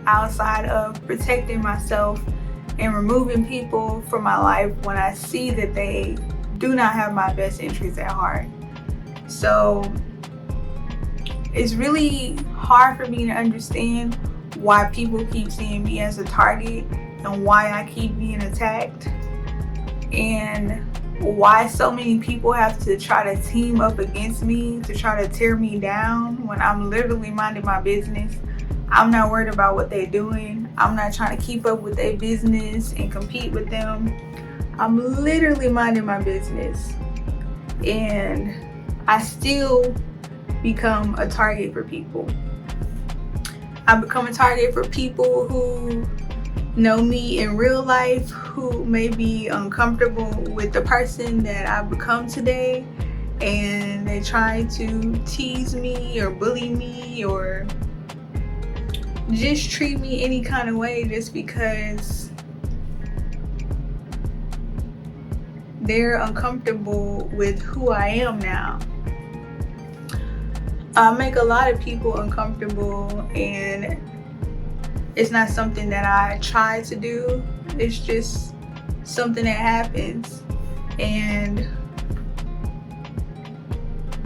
[SPEAKER 1] outside of protecting myself and removing people from my life when I see that they do not have my best interests at heart. So it's really hard for me to understand why people keep seeing me as a target and why I keep being attacked, and why so many people have to try to team up against me to try to tear me down when I'm literally minding my business. I'm not worried about what they're doing. I'm not trying to keep up with their business and compete with them. I'm literally minding my business, and I still become a target for people. I become a target for people who know me in real life, who may be uncomfortable with the person that I've become today, and they try to tease me or bully me or just treat me any kind of way just because they're uncomfortable with who I am now. I make a lot of people uncomfortable, and it's not something that I try to do. It's just something that happens. And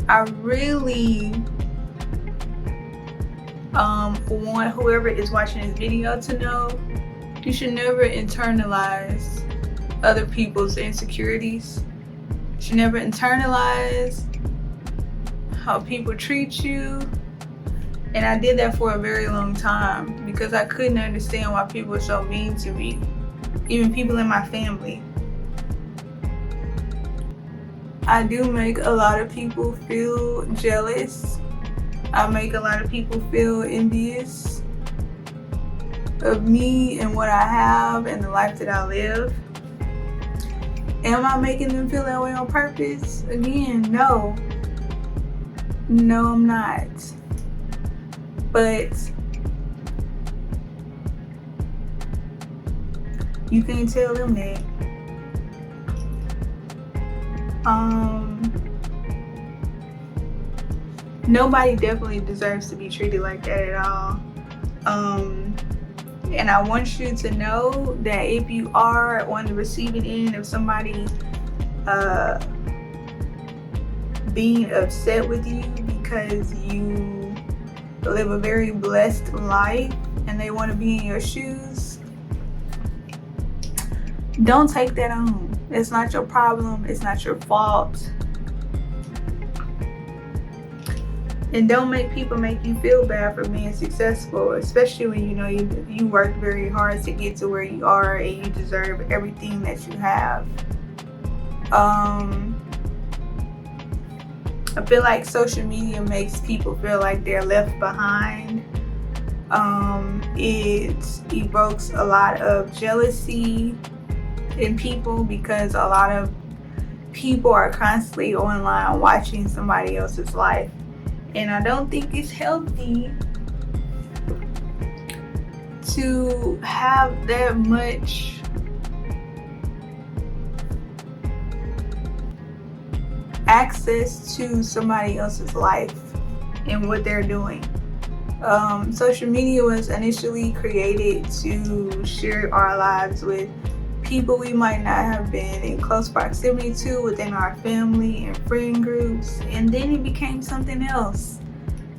[SPEAKER 1] I really want whoever is watching this video to know you should never internalize other people's insecurities. You should never internalize how people treat you. And I did that for a very long time because I couldn't understand why people were so mean to me, even people in my family. I do make a lot of people feel jealous. I make a lot of people feel envious of me and what I have and the life that I live. Am I making them feel that way on purpose? Again, no. No, I'm not. But you can't tell them that. Nobody definitely deserves to be treated like that at all. And I want you to know that if you are on the receiving end of somebody being upset with you because you live a very blessed life and they want to be in your shoes, don't take that on. It's not your problem. It's not your fault. And don't make people make you feel bad for being successful, especially when you know you work very hard to get to where you are and you deserve everything that you have. I feel like social media makes people feel like they're left behind. It evokes a lot of jealousy in people because a lot of people are constantly online watching somebody else's life. And I don't think it's healthy to have that much access to somebody else's life and what they're doing. Social media was initially created to share our lives with people we might not have been in close proximity to within our family and friend groups, and then it became something else.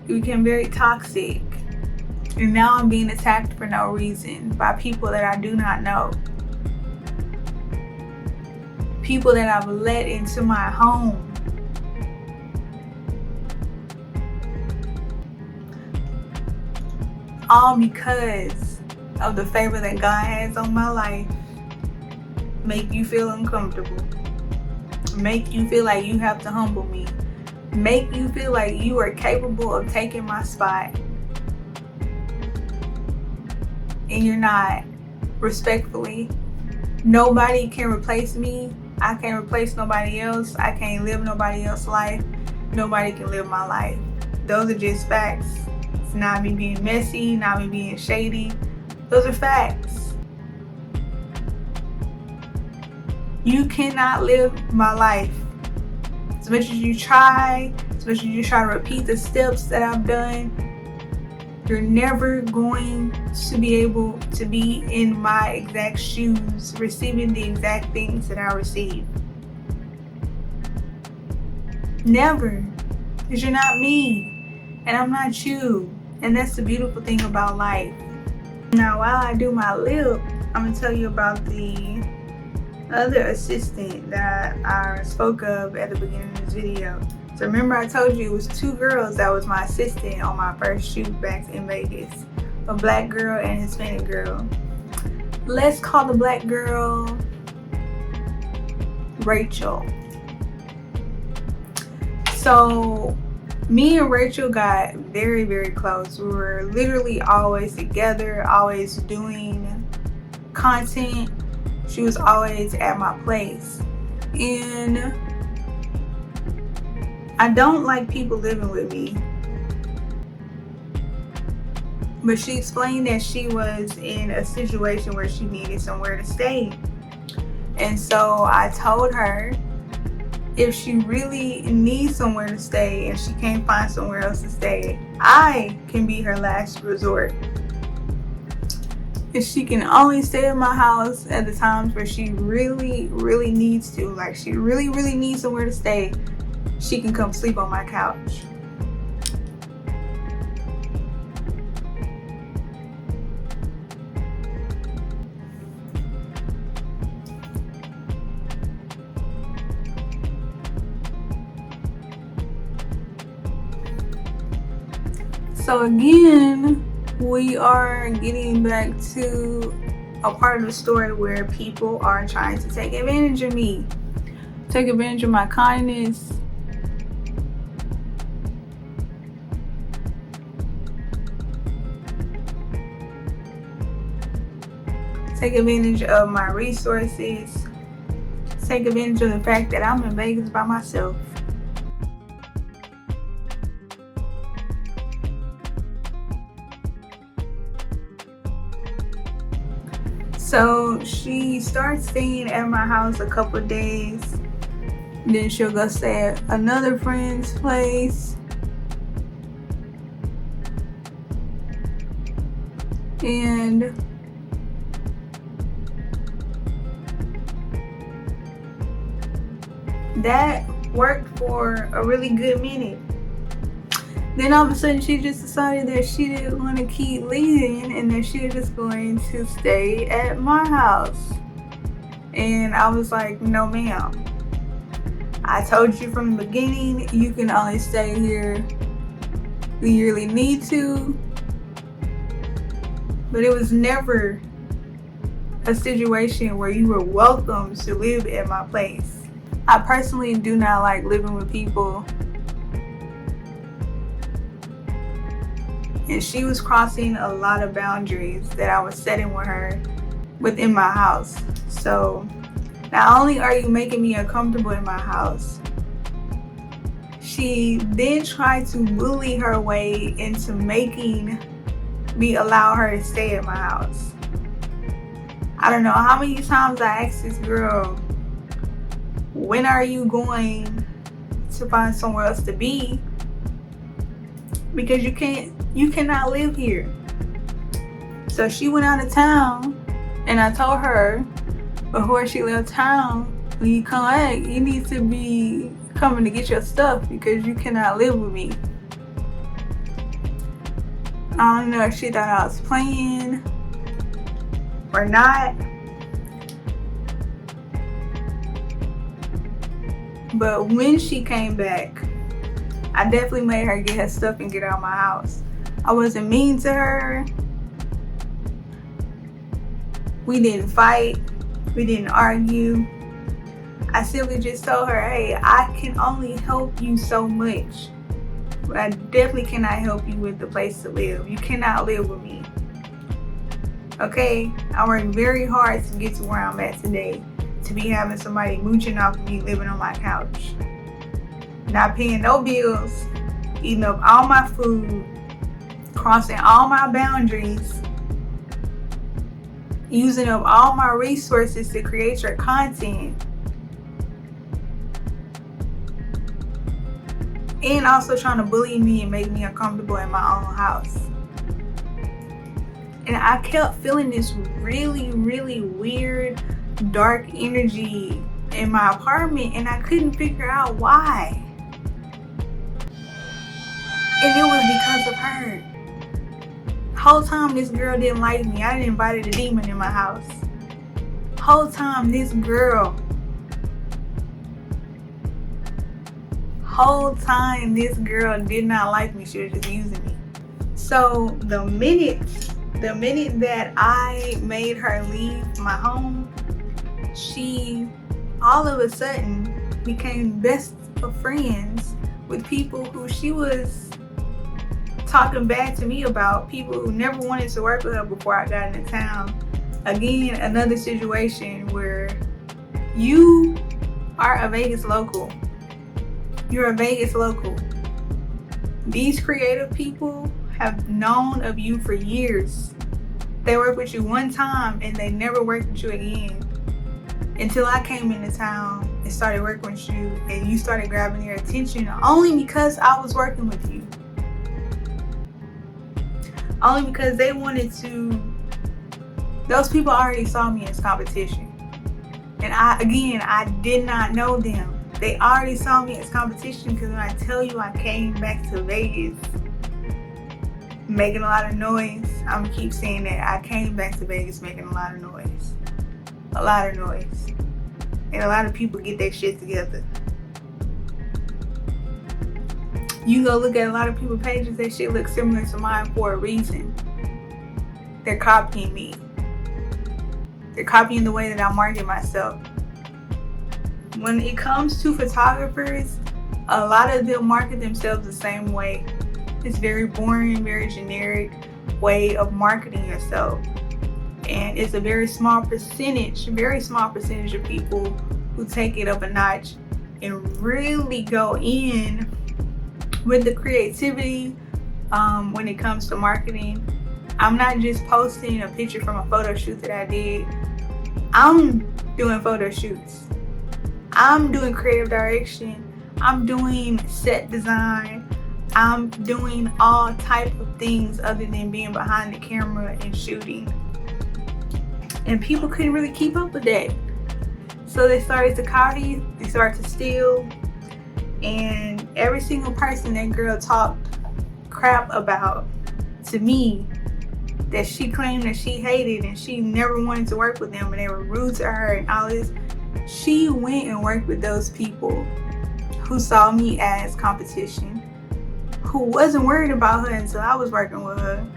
[SPEAKER 1] It became very toxic, and now I'm being attacked for no reason by people that I do not know, people that I've let into my home. All because of the favor that God has on my life. Make you feel uncomfortable, make you feel like you have to humble me, make you feel like you are capable of taking my spot, and you're not. Respectfully, nobody can replace me. I can't replace nobody else. I can't live nobody else's life. Nobody can live my life. Those are just facts. It's not me being messy, not me being shady. Those are facts. You cannot live my life. As much as you try, as much as you try to repeat the steps that I've done, you're never going to be able to be in my exact shoes, receiving the exact things that I receive. Never. Because you're not me, and I'm not you. And that's the beautiful thing about life. Now, while I do my lip, I'm going to tell you about the other assistant that I spoke of at the beginning of this video. So remember I told you it was two girls that was my assistant on my first shoot back in Vegas. A black girl and a Hispanic girl. Let's call the black girl Rachel. So me and Rachel got very, very close. We were literally always together, always doing content. She was always at my place. And I don't like people living with me. But she explained that she was in a situation where she needed somewhere to stay. And so I told her if she really needs somewhere to stay and she can't find somewhere else to stay, I can be her last resort. If she can only stay in my house at the times where she really, really needs to, like she really, really needs somewhere to stay, she can come sleep on my couch. So again, we are getting back to a part of the story where people are trying to take advantage of me, take advantage of my kindness. Take advantage of my resources. Take advantage of the fact that I'm in Vegas by myself. So she starts staying at my house a couple of days. Then she'll go stay at another friend's place. And that worked for a really good minute. Then all of a sudden she just decided that she didn't want to keep leaving and that she was just going to stay at my house. And I was like, no ma'am. I told you from the beginning, you can only stay here when you really need to. But it was never a situation where you were welcome to live at my place. I personally do not like living with people. And she was crossing a lot of boundaries that I was setting with her within my house. So not only are you making me uncomfortable in my house, she then tried to bully her way into making me allow her to stay at my house. I don't know how many times I asked this girl, when are you going to find somewhere else to be? Because you cannot live here. So she went out of town, and I told her before she left town, when you come back, you need to be coming to get your stuff because you cannot live with me. I don't know if she thought I was playing or not. But when she came back, I definitely made her get her stuff and get out of my house. I wasn't mean to her. We didn't fight. We didn't argue. I simply just told her, hey, I can only help you so much. But I definitely cannot help you with the place to live. You cannot live with me. Okay? I worked very hard to get to where I'm at today. To be having somebody mooching off of me living on my couch. Not paying no bills. Eating up all my food. Crossing all my boundaries. Using up all my resources to create your content. And also trying to bully me and make me uncomfortable in my own house. And I kept feeling this really, really weird, dark energy in my apartment, and I couldn't figure out why. And it was because of her. Whole time this girl didn't like me. I didn't invite a demon in my house. Whole time this girl did not like me. She was just using me. So the minute that I made her leave my home, she all of a sudden became best of friends with people who she was talking bad to me about, people who never wanted to work with her before I got into town. Again, another situation where you are a Vegas local. You're a Vegas local. These creative people have known of you for years. They worked with you one time and they never worked with you again. Until I came into town and started working with you and you started grabbing their attention only because I was working with you. Only because they wanted to, those people already saw me as competition. And I did not know them. They already saw me as competition because when I tell you I came back to Vegas making a lot of noise, I'm gonna keep saying that. I came back to Vegas making a lot of noise. A lot of noise. And a lot of people get their shit together. You go look at a lot of people's pages, that shit looks similar to mine for a reason. They're copying me. They're copying the way that I market myself. When it comes to photographers, a lot of them market themselves the same way. It's very boring, very generic way of marketing yourself. And it's a very small percentage of people who take it up a notch and really go in with the creativity when it comes to marketing. I'm not just posting a picture from a photo shoot that I did. I'm doing photo shoots. I'm doing creative direction. I'm doing set design. I'm doing all type of things other than being behind the camera and shooting. And people couldn't really keep up with that. So they started to copy, they started to steal, and every single person that girl talked crap about to me, that she claimed that she hated and she never wanted to work with them and they were rude to her and all this, she went and worked with those people who saw me as competition, who wasn't worried about her until I was working with her.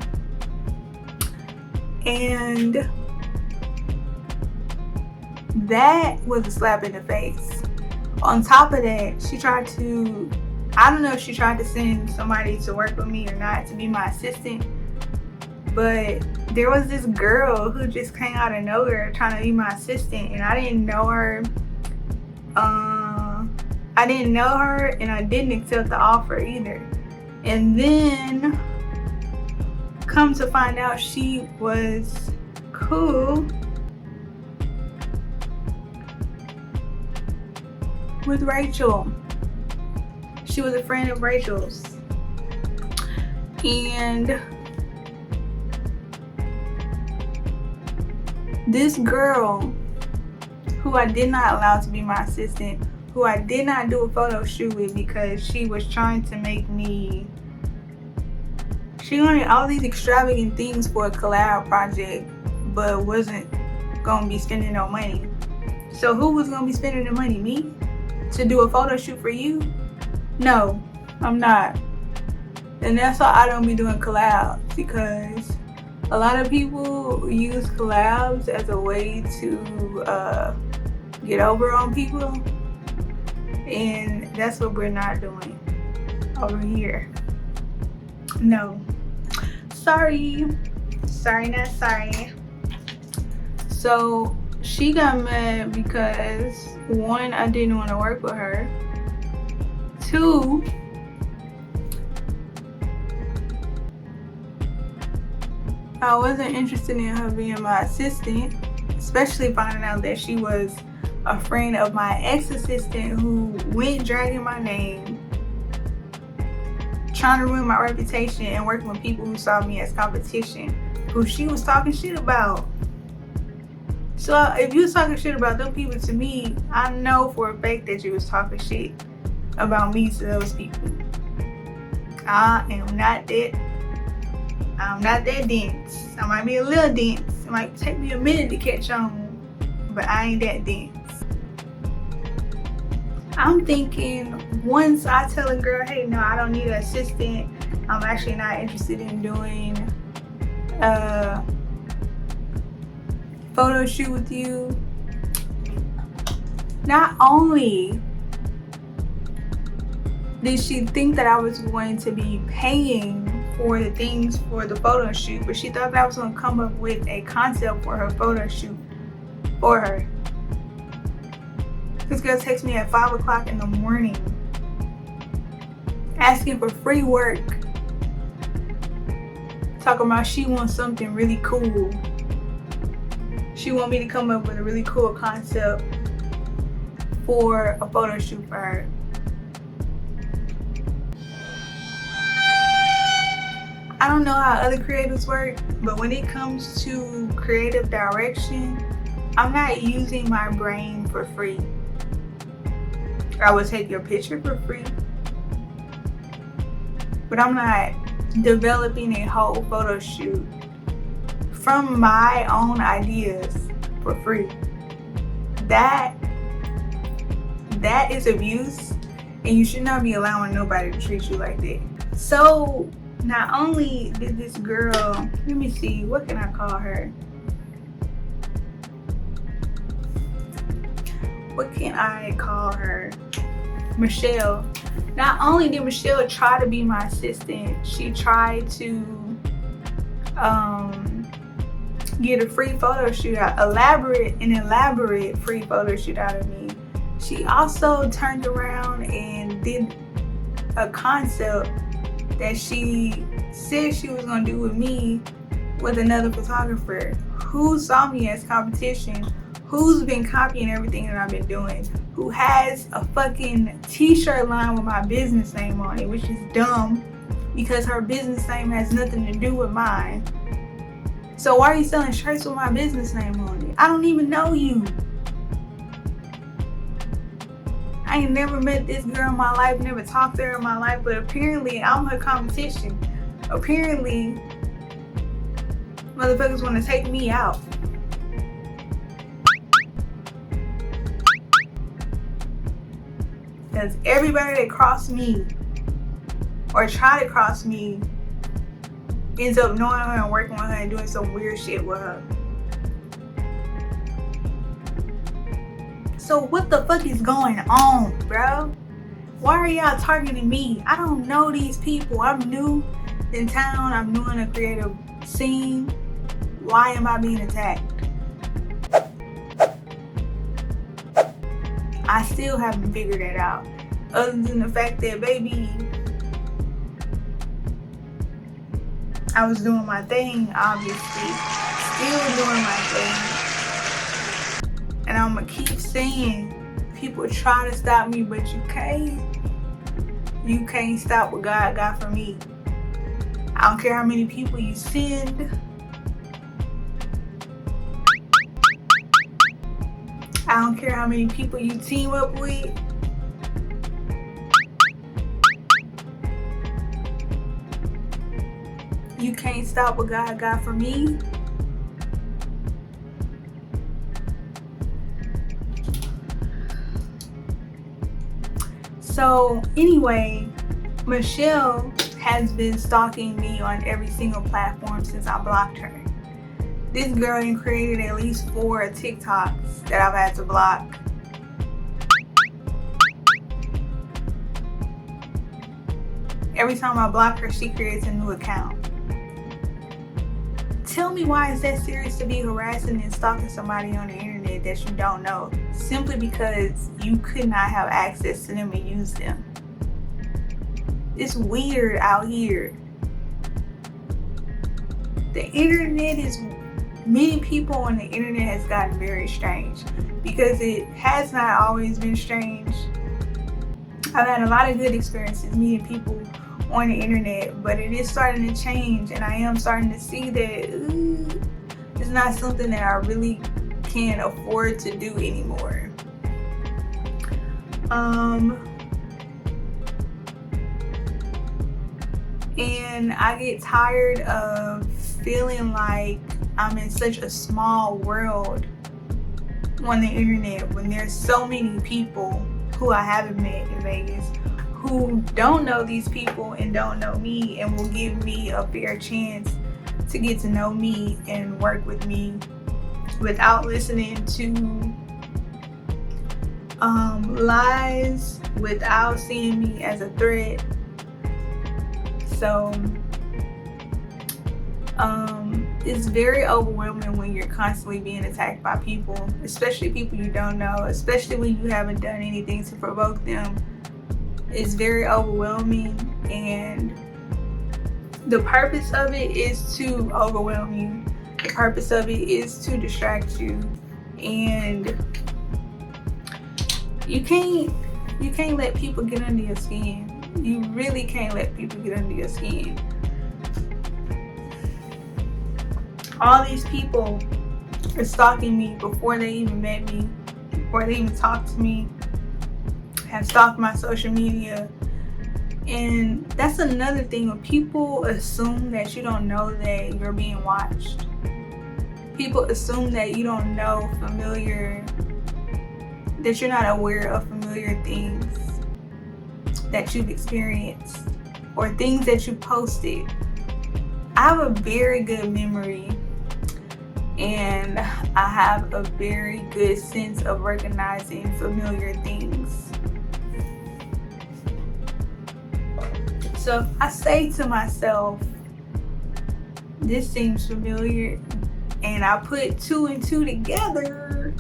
[SPEAKER 1] And that was a slap in the face. On top of that, she tried to, I don't know if she tried to send somebody to work with me or not, to be my assistant, but there was this girl who just came out of nowhere trying to be my assistant, and I didn't know her. And I didn't accept the offer either. And then come to find out, she was cool with Rachel. She was a friend of Rachel's. And this girl, who I did not allow to be my assistant, who I did not do a photo shoot with because she was trying to make me, she wanted all these extravagant things for a collab project, but wasn't gonna be spending no money. So who was gonna be spending the money? Me? To do a photo shoot for you? No, I'm not. And that's why I don't be doing collabs, because a lot of people use collabs as a way to get over on people, and that's what we're not doing over here. No, sorry, not sorry. So she got mad because, one, I didn't want to work with her. Two, I wasn't interested in her being my assistant, especially finding out that she was a friend of my ex-assistant who went dragging my name, trying to ruin my reputation and working with people who saw me as competition, who she was talking shit about. So if you was talking shit about them people to me, I know for a fact that you was talking shit about me to those people. I'm not that dense. I might be a little dense. It might take me a minute to catch on, but I ain't that dense. I'm thinking, once I tell a girl, hey, no, I don't need an assistant, I'm actually not interested in doing a photo shoot with you. Not only did she think that I was going to be paying for the things for the photo shoot, but she thought that I was going to come up with a concept for her photo shoot for her. This girl texts me at 5 o'clock in the morning asking for free work, talking about she wants something really cool. She want me to come up with a really cool concept for a photo shoot for her. I don't know how other creatives work, but when it comes to creative direction, I'm not using my brain for free. I will take your picture for free, but I'm not developing a whole photo shoot from my own ideas for free. That is abuse, And you should not be allowing nobody to treat you like that. So not only did this girl, let me see, what can I call her? What can I call her? Michelle. Not only did Michelle try to be my assistant, she tried to get a free photo shoot out, elaborate free photo shoot out of me. She also turned around and did a concept that she said she was gonna do with me with another photographer who saw me as competition, who's been copying everything that I've been doing, who has a fucking t-shirt line with my business name on it, which is dumb because her business name has nothing to do with mine. So why are you selling shirts with my business name on it? I don't even know you. I ain't never met this girl in my life, never talked to her in my life, but apparently I'm her competition. Apparently, motherfuckers want to take me out. Because everybody that crossed me or try to cross me ends up knowing her and working with her and doing some weird shit with her. So what the fuck is going on, bro? Why are y'all targeting me? I don't know these people. I'm new in town. I'm new in a creative scene. Why am I being attacked? I still haven't figured it out. Other than the fact that, baby, I was doing my thing, obviously. Still doing my thing. And I'm gonna keep saying, people try to stop me, but you can't. You can't stop what God got for me. I don't care how many people you send. I don't care how many people you team up with. You can't stop what God got for me. So anyway, Michelle has been stalking me on every single platform since I blocked her. This girl had created at least 4 TikToks that I've had to block. Every time I block her, she creates a new account. Tell me, why is that serious to be harassing and stalking somebody on the internet that you don't know simply because you could not have access to them and use them? It's weird out here. The internet is, meeting people on the internet has gotten very strange because it has not always been strange. I've had a lot of good experiences meeting people on the internet, but it is starting to change, and I am starting to see that it's not something that I really can afford to do anymore. And I get tired of feeling like I'm in such a small world on the internet when there's so many people who I haven't met in Vegas who don't know these people and don't know me and will give me a fair chance to get to know me and work with me without listening to lies, without seeing me as a threat. So it's very overwhelming when you're constantly being attacked by people, especially people you don't know, especially when you haven't done anything to provoke them. It's very overwhelming, and the purpose of it is to overwhelm you. The purpose of it is to distract you, and you can't let people get under your skin. You really can't let people get under your skin. All these people are stalking me before they even met me, before they even talked to me, have stalked my social media. And that's another thing, when people assume that you don't know that you're being watched. People assume that you don't know that you're not aware of familiar things. that you've experienced or things that you posted. I have a very good memory, and I have a very good sense of recognizing familiar things. So if I say to myself, this seems familiar, and I put 2 and 2 together,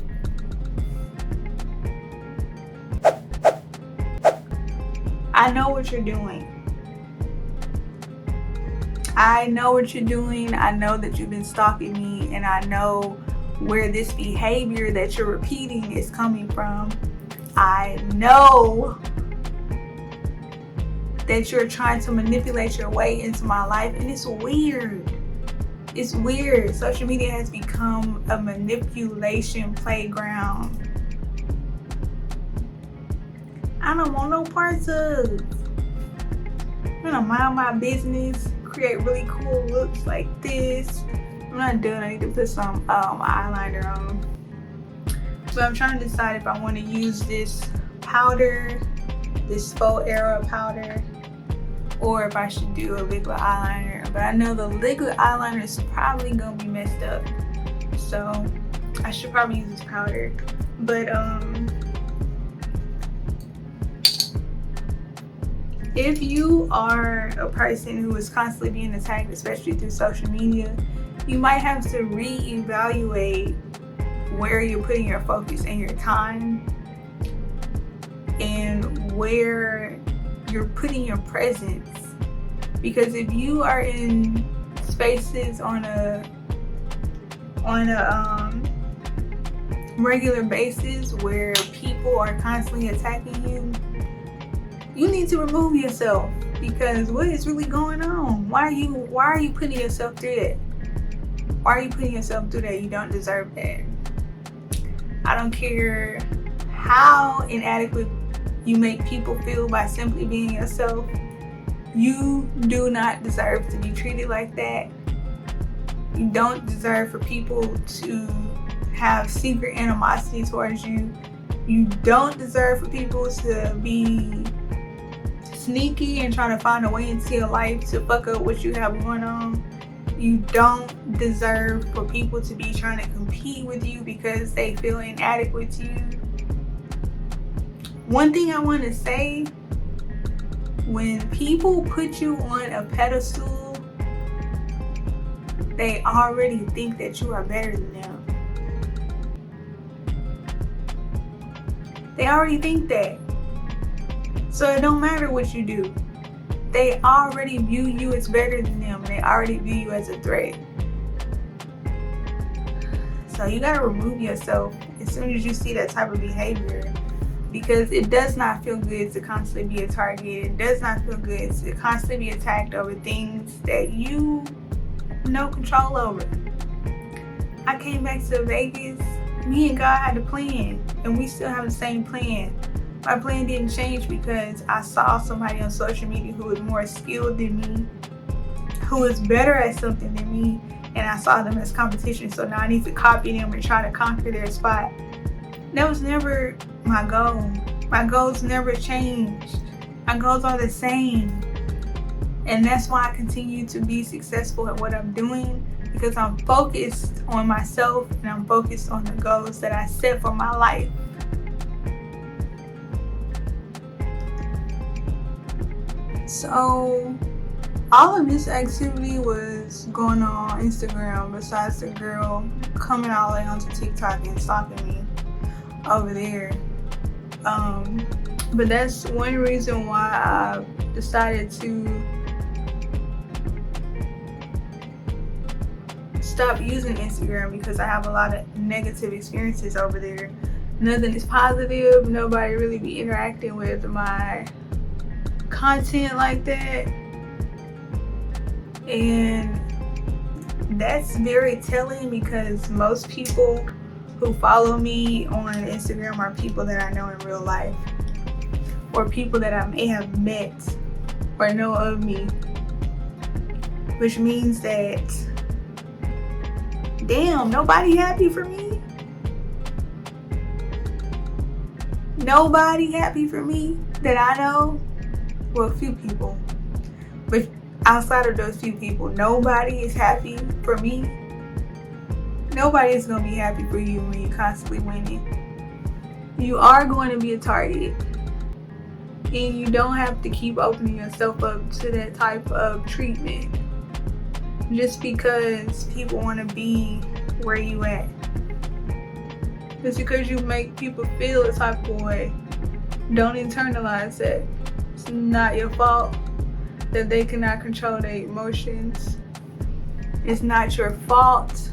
[SPEAKER 1] I know what you're doing. I know what you're doing. I know that you've been stalking me, and I know where this behavior that you're repeating is coming from. I know that you're trying to manipulate your way into my life, and it's weird. It's weird. Social media has become a manipulation playground. I don't want no parts of. I'm gonna mind my business, create really cool looks like this. I'm not done. I need to put some eyeliner on. But I'm trying to decide if I want to use this powder, this faux era powder, or if I should do a liquid eyeliner. But I know the liquid eyeliner is probably gonna be messed up, so I should probably use this powder. But if you are a person who is constantly being attacked, especially through social media, you might have to reevaluate where you're putting your focus and your time, and where you're putting your presence. Because if you are in spaces on a regular basis where people are constantly attacking you, you need to remove yourself, because what is really going on? Why are you putting yourself through that? Why are you putting yourself through that? You don't deserve that. I don't care how inadequate you make people feel by simply being yourself. You do not deserve to be treated like that. You don't deserve for people to have secret animosity towards you. You don't deserve for people to be sneaky and trying to find a way into your life to fuck up what you have going on. You don't deserve for people to be trying to compete with you because they feel inadequate to you. One thing I want to say, when people put you on a pedestal, they already think that you are better than them. They already think that. So it don't matter what you do. They already view you as better than them, and they already view you as a threat. So you gotta remove yourself as soon as you see that type of behavior, because it does not feel good to constantly be a target. It does not feel good to constantly be attacked over things that you have no control over. I came back to Vegas. Me and God had a plan, and we still have the same plan. My plan didn't change because I saw somebody on social media who was more skilled than me, who was better at something than me, and I saw them as competition. So now I need to copy them and try to conquer their spot. That was never my goal. My goals never changed. My goals are the same. And that's why I continue to be successful at what I'm doing, because I'm focused on myself and I'm focused on the goals that I set for my life. So all of this activity was going on Instagram, besides the girl coming all the way onto TikTok and stalking me over there. But that's one reason why I decided to stop using Instagram, because I have a lot of negative experiences over there. Nothing is positive. Nobody really be interacting with my content like that, and that's very telling, because most people who follow me on Instagram are people that I know in real life, or people that I may have met or know of me, which means that, damn, nobody happy for me? Nobody happy for me that I know? well, a few people, but outside of those few people, nobody is happy for me. Nobody is going to be happy for you when you're constantly winning. You are going to be a target, and you don't have to keep opening yourself up to that type of treatment just because people want to be where you at. Just because you make people feel a type of way, don't internalize that. It's not your fault that they cannot control their emotions. It's not your fault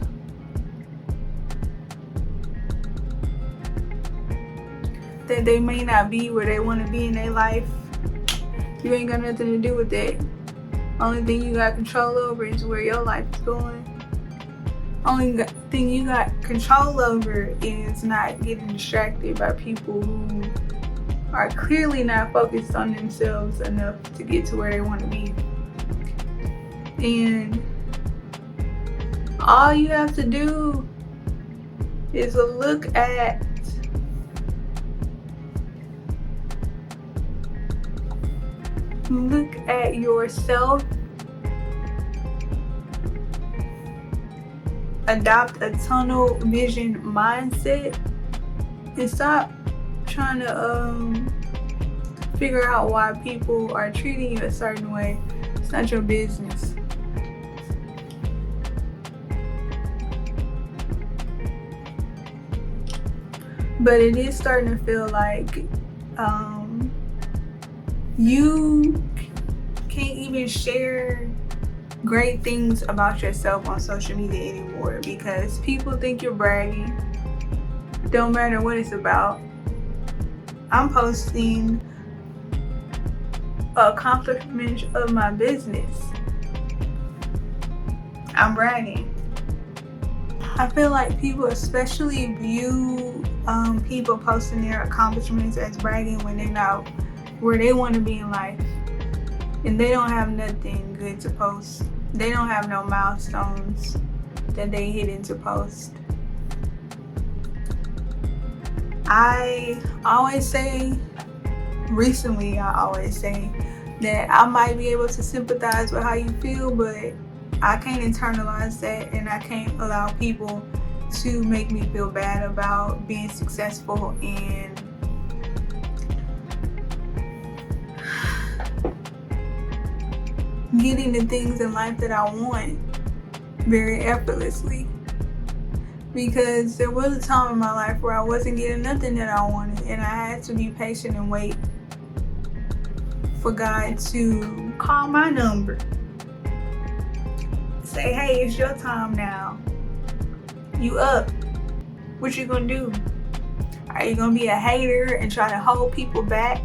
[SPEAKER 1] that they may not be where they want to be in their life. You ain't got nothing to do with that. Only thing you got control over is where your life is going. Only thing you got control over is not getting distracted by people who are clearly not focused on themselves enough to get to where they want to be. And all you have to do is look at yourself, adopt a tunnel vision mindset, and stop trying to figure out why people are treating you a certain way. It's not your business. But it is starting to feel like you can't even share great things about yourself on social media anymore because people think you're bragging. Don't matter what it's about. I'm posting accomplishments of my business. I'm bragging. I feel like people especially view people posting their accomplishments as bragging when they're not where they want to be in life, and they don't have nothing good to post. They don't have no milestones that they hitting to post. I always say that I might be able to sympathize with how you feel, but I can't internalize that, and I can't allow people to make me feel bad about being successful and getting the things in life that I want very effortlessly. Because there was a time in my life where I wasn't getting nothing that I wanted, and I had to be patient and wait for God to call my number. Say, hey, it's your time now. You up. What you gonna do? Are you gonna be a hater and try to hold people back?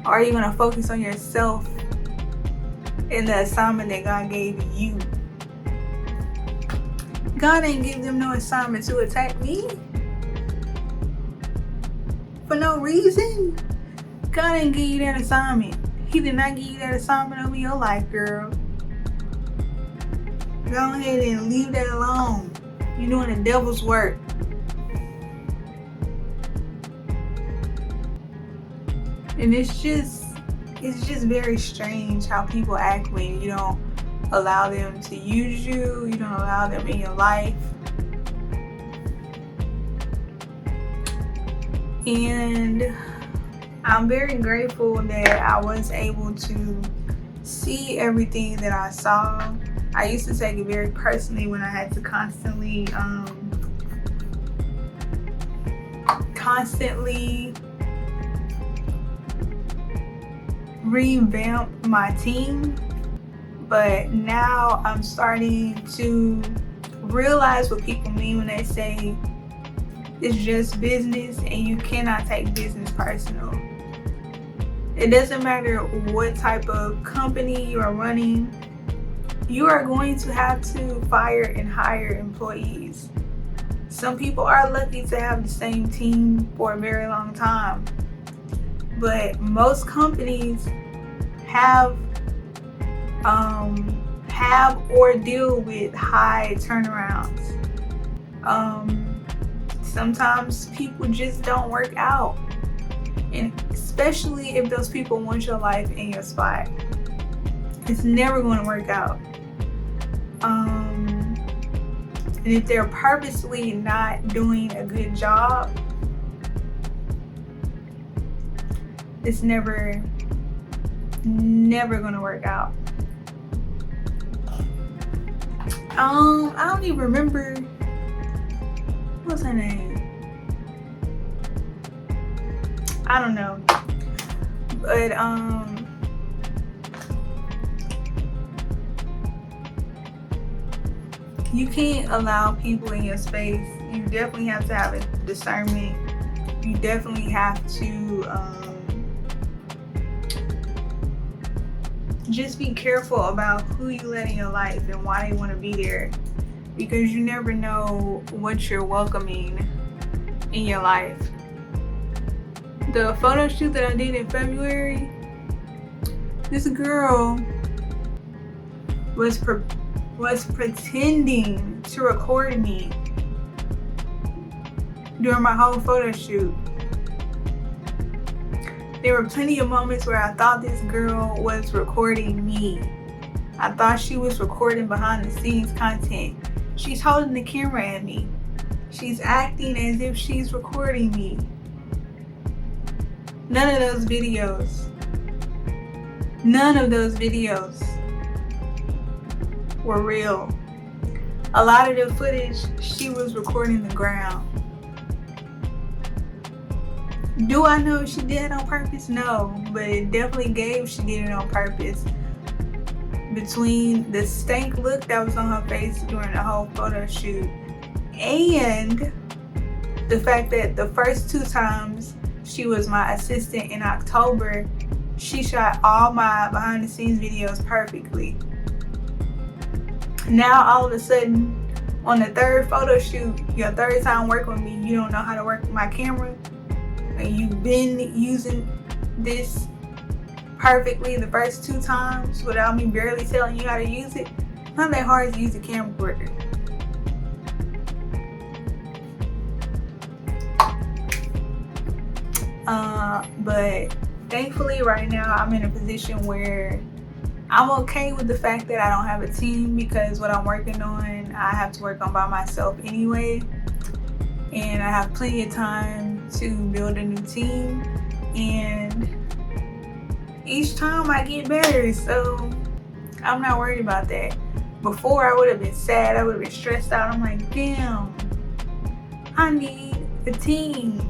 [SPEAKER 1] Or are you gonna focus on yourself and the assignment that God gave you? God ain't give them no assignment to attack me for no reason. God ain't give you that assignment. He did not give you that assignment over your life, girl. Go ahead and leave that alone. You're doing the devil's work. And it's just very strange how people act when you don't allow them to use you, you don't allow them in your life. And I'm very grateful that I was able to see everything that I saw. I used to take it very personally when I had to constantly revamp my team. But now I'm starting to realize what people mean when they say it's just business and you cannot take business personal. It doesn't matter what type of company you are running, you are going to have to fire and hire employees. Some people are lucky to have the same team for a very long time, but most companies have or deal with high turnarounds. Sometimes people just don't work out. And especially if those people want your life in your spot, it's never going to work out. And if they're purposely not doing a good job, it's never going to work out. I don't even remember, what's her name? I don't know. But you can't allow people in your space. You definitely have to have a discernment. You definitely have to just be careful about who you let in your life and why they want to be there, because you never know what you're welcoming in your life. The photo shoot that I did in February, this girl was pretending to record me during my whole photo shoot. There were plenty of moments where I thought this girl was recording me. I thought she was recording behind the scenes content. She's holding the camera at me. She's acting as if she's recording me. None of those videos were real. A lot of the footage, she was recording the ground. Do I know if she did it on purpose? No, but it definitely gave she did it on purpose. Between the stank look that was on her face during the whole photo shoot and the fact that the first 2 times she was my assistant in October, she shot all my behind the scenes videos perfectly. Now all of a sudden, on the 3rd photo shoot, your 3rd time working with me, you don't know how to work my camera, and you've been using this perfectly the first 2 times without me barely telling you how to use it. It's not that hard to use a camcorder. But thankfully right now I'm in a position where I'm okay with the fact that I don't have a team, because what I'm working on, I have to work on by myself anyway. And I have plenty of time to build a new team. And each time I get better, so I'm not worried about that. Before I would have been sad, I would have been stressed out. I'm like, damn, I need a team.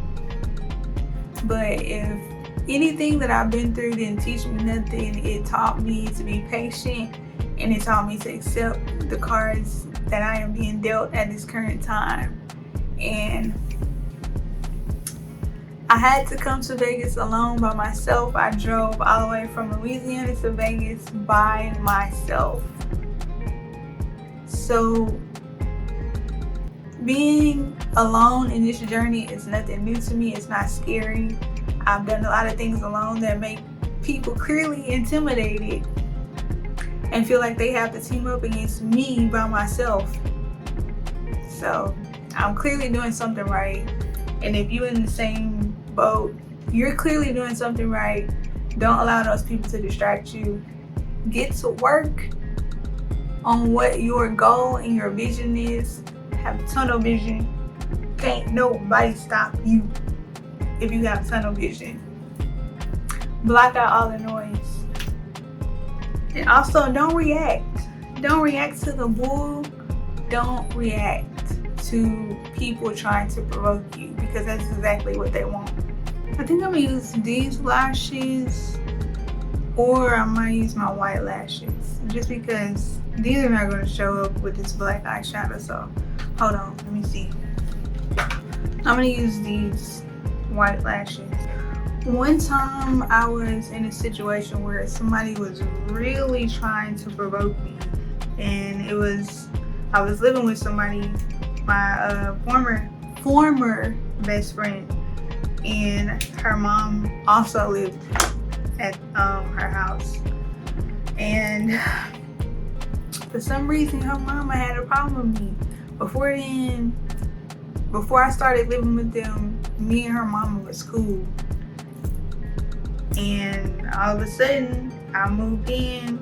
[SPEAKER 1] But if anything that I've been through didn't teach me nothing, it taught me to be patient, and it taught me to accept the cards that I am being dealt at this current time. And I had to come to Vegas alone by myself. I drove all the way from Louisiana to Vegas by myself. So being alone in this journey is nothing new to me. It's not scary. I've done a lot of things alone that make people clearly intimidated and feel like they have to team up against me by myself. So I'm clearly doing something right. And if you're in the same boat, you're clearly doing something right. Don't allow those people to distract you. Get to work on what your goal and your vision is. Have tunnel vision. Can't nobody stop you if you have tunnel vision. Block out all the noise. And also, don't react. Don't react to the bull. Don't react to people trying to provoke you, because that's exactly what they want. I think I'm gonna use these lashes, or I might use my white lashes, just because these are not going to show up with this black eyeshadow. So hold on, let me see. I'm gonna use these white lashes. One time I was in a situation where somebody was really trying to provoke me, and I was living with somebody, my former best friend, and her mom also lived at her house. And for some reason her mama had a problem with me. Before I started living with them, me and her mama was cool. And all of a sudden, I moved in.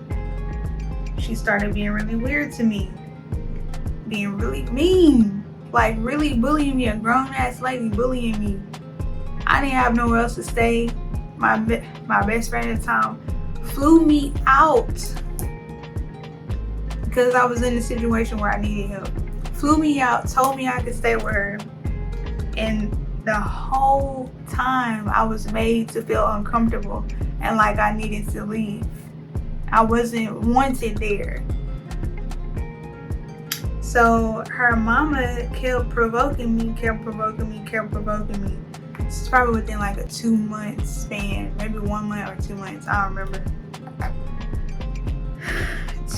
[SPEAKER 1] She started being really weird to me, being really mean, like really bullying me, a grown ass lady bullying me. I didn't have nowhere else to stay. My best friend at the time flew me out because I was in a situation where I needed help. Flew me out, told me I could stay with her, and the whole time I was made to feel uncomfortable and like I needed to leave. I wasn't wanted there. So her mama kept provoking me. It's probably within like a 2-month span, maybe 1 month or 2 months, I don't remember.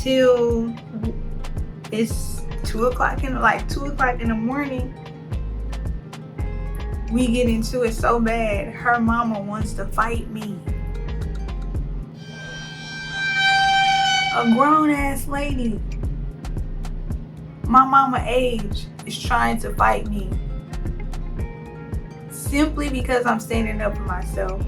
[SPEAKER 1] Till it's 2 o'clock in the morning. We get into it so bad, her mama wants to fight me. A grown ass lady, my mama age, is trying to fight me. Simply because I'm standing up for myself.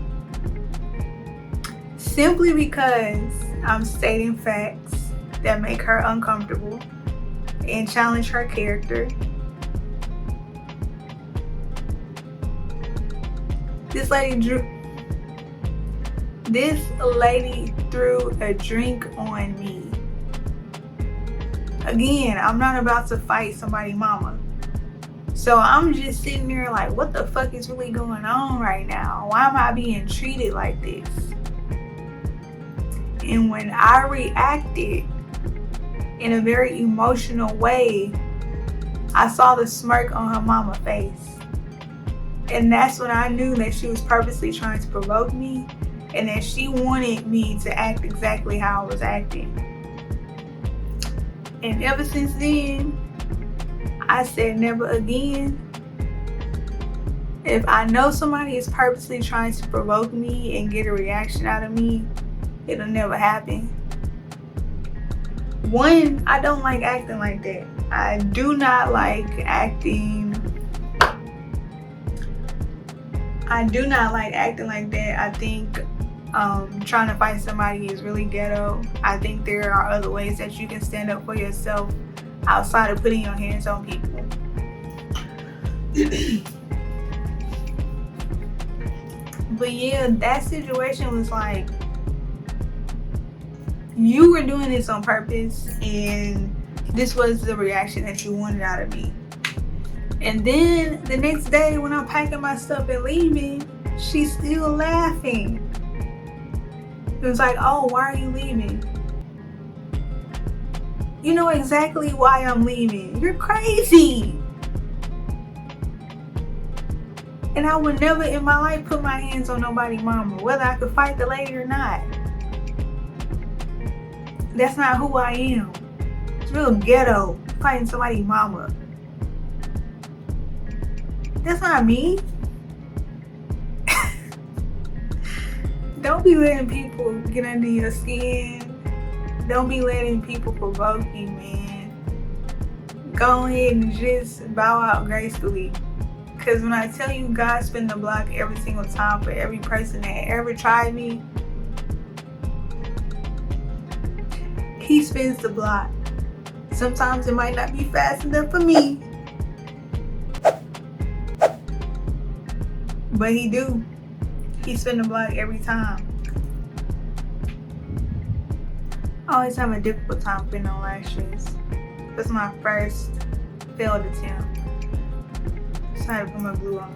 [SPEAKER 1] Simply because I'm stating facts that make her uncomfortable and challenge her character. This lady threw a drink on me. Again, I'm not about to fight somebody's mama. So I'm just sitting there like, what the fuck is really going on right now? Why am I being treated like this? And when I reacted in a very emotional way, I saw the smirk on her mama's face. And that's when I knew that she was purposely trying to provoke me and that she wanted me to act exactly how I was acting. And ever since then, I said never again. If I know somebody is purposely trying to provoke me and get a reaction out of me, it'll never happen. One, I don't like acting like that. I do not like acting like that. I think trying to fight somebody is really ghetto. I think there are other ways that you can stand up for yourself outside of putting your hands on people. But yeah, that situation was like, you were doing this on purpose and this was the reaction that you wanted out of me. And then the next day when I'm packing my stuff and leaving, she's still laughing. It was like, oh, why are you leaving? You know exactly why I'm leaving. You're crazy. And I would never in my life put my hands on nobody's mama, whether I could fight the lady or not. That's not who I am. It's real ghetto, fighting somebody's mama. That's not me. Don't be letting people get under your skin. Don't be letting people provoke you, man. Go ahead and just bow out gracefully. Because when I tell you God spin the block every single time for every person that ever tried me, He spins the block. Sometimes it might not be fast enough for me, but He do. He spin the block every time. I always have a difficult time putting on lashes. That's my first failed attempt. So I had to put my glue on.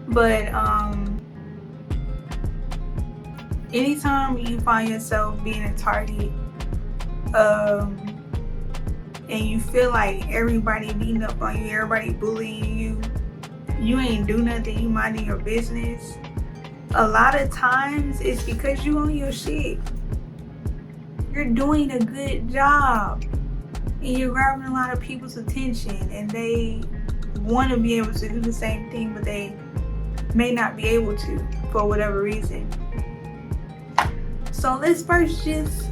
[SPEAKER 1] But anytime you find yourself being a target, and you feel like everybody beating up on you, everybody bullying you, you ain't do nothing, you minding your business. A lot of times it's because you own your shit. You're doing a good job and you're grabbing a lot of people's attention, and they want to be able to do the same thing, but they may not be able to for whatever reason. So let's first just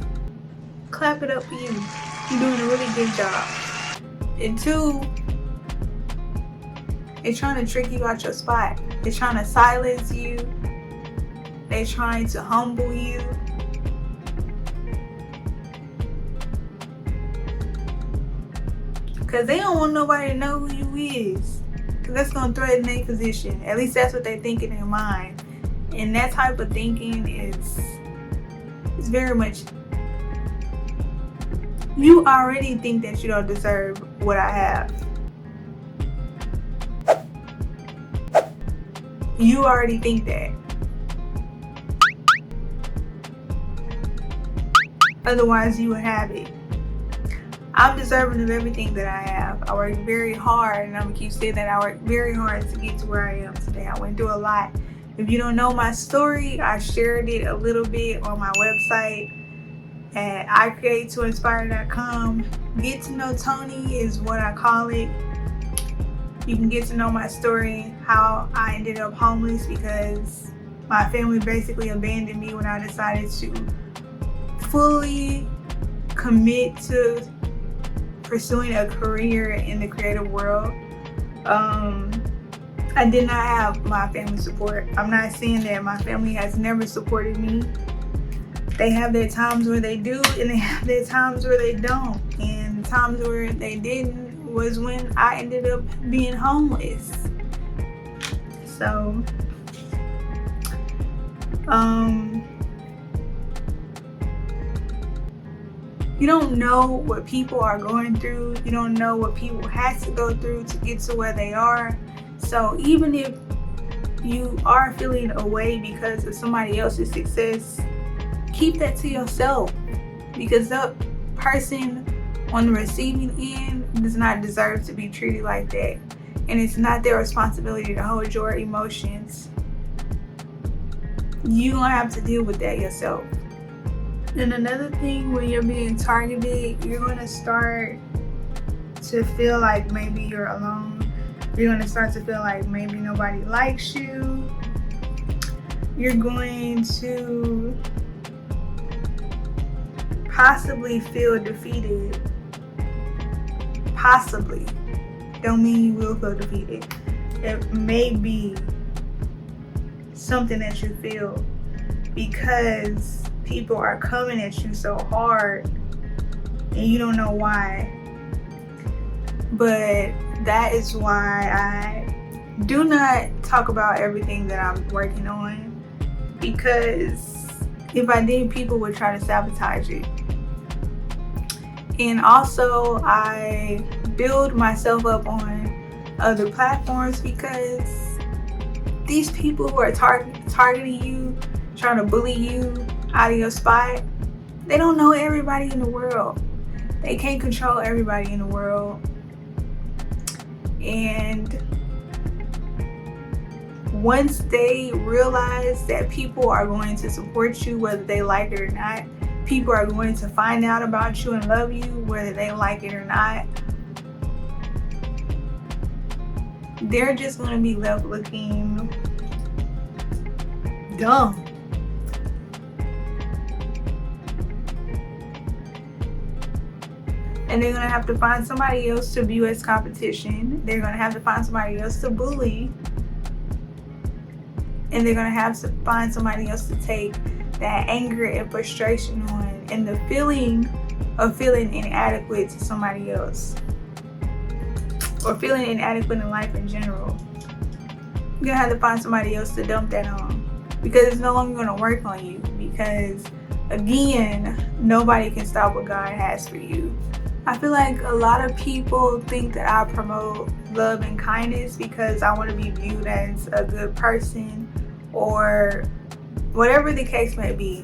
[SPEAKER 1] clap it up for you. You're doing a really good job. And two, they're trying to trick you out your spot. They're trying to silence you. They trying to humble you. Because they don't want nobody to know who you is. Because that's going to threaten their position. At least that's what they think in their mind. And that type of thinking is very much... You already think that you don't deserve what I have. You already think that. Otherwise, you would have it. I'm deserving of everything that I have. I worked very hard, and I'm gonna keep saying that I worked very hard to get to where I am today. I went through a lot. If you don't know my story, I shared it a little bit on my website at icreatetoinspire.com. Get to know Tony is what I call it. You can get to know my story, how I ended up homeless because my family basically abandoned me when I decided to fully commit to pursuing a career in the creative world. I did not have my family support. I'm not saying that my family has never supported me. They have their times where they do, and they have their times where they don't. And the times where they didn't was when I ended up being homeless. So, you don't know what people are going through. You don't know what people have to go through to get to where they are. So even if you are feeling away because of somebody else's success, keep that to yourself, because that person on the receiving end does not deserve to be treated like that. And it's not their responsibility to hold your emotions. You don't have to deal with that yourself. And another thing, when you're being targeted, you're going to start to feel like maybe you're alone. You're going to start to feel like maybe nobody likes you. You're going to possibly feel defeated. Possibly. Don't mean you will feel defeated. It may be something that you feel because people are coming at you so hard and you don't know why. But that is why I do not talk about everything that I'm working on, because if I did, people would try to sabotage it. And also, I build myself up on other platforms because these people who are targeting you, trying to bully you out of your spot, they don't know everybody in the world. They can't control everybody in the world. And once they realize that people are going to support you whether they like it or not, people are going to find out about you and love you whether they like it or not, they're just going to be left looking dumb. And they're going to have to find somebody else to view as competition. They're going to have to find somebody else to bully. And they're going to have to find somebody else to take that anger and frustration on, and the feeling of feeling inadequate to somebody else, or feeling inadequate in life in general. You're going to have to find somebody else to dump that on, because it's no longer going to work on you. Because again, nobody can stop what God has for you. I feel like a lot of people think that I promote love and kindness because I want to be viewed as a good person, or whatever the case may be.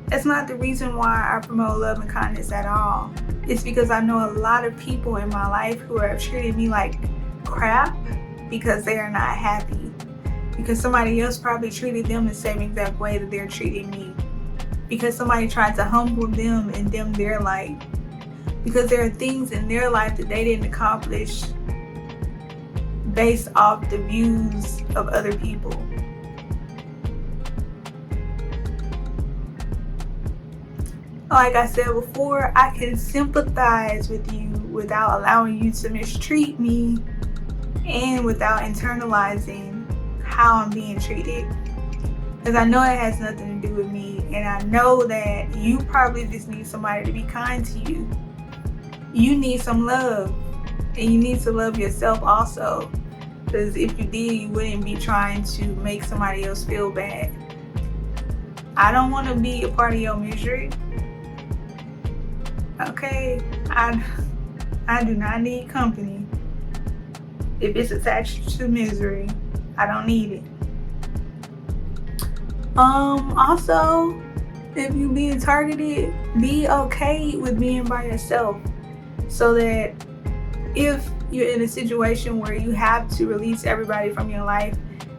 [SPEAKER 1] That's not the reason why I promote love and kindness at all. It's because I know a lot of people in my life who have treated me like crap because they are not happy. Because somebody else probably treated them the same exact way that they're treating me. Because somebody tried to humble them and dim their light. Because there are things in their life that they didn't accomplish based off the views of other people. Like I said before, I can sympathize with you without allowing you to mistreat me and without internalizing how I'm being treated. because I know it has nothing to do with me, and I know that you probably just need somebody to be kind to you. You need some love, and you need to love yourself also, because if you did, you wouldn't be trying to make somebody else feel bad. I don't want to be a part of your misery. Okay, I do not need company. If it's attached to misery, I don't need it. Also, if you're being targeted, be okay with being by yourself, so that if you're in a situation where you have to release everybody from your life,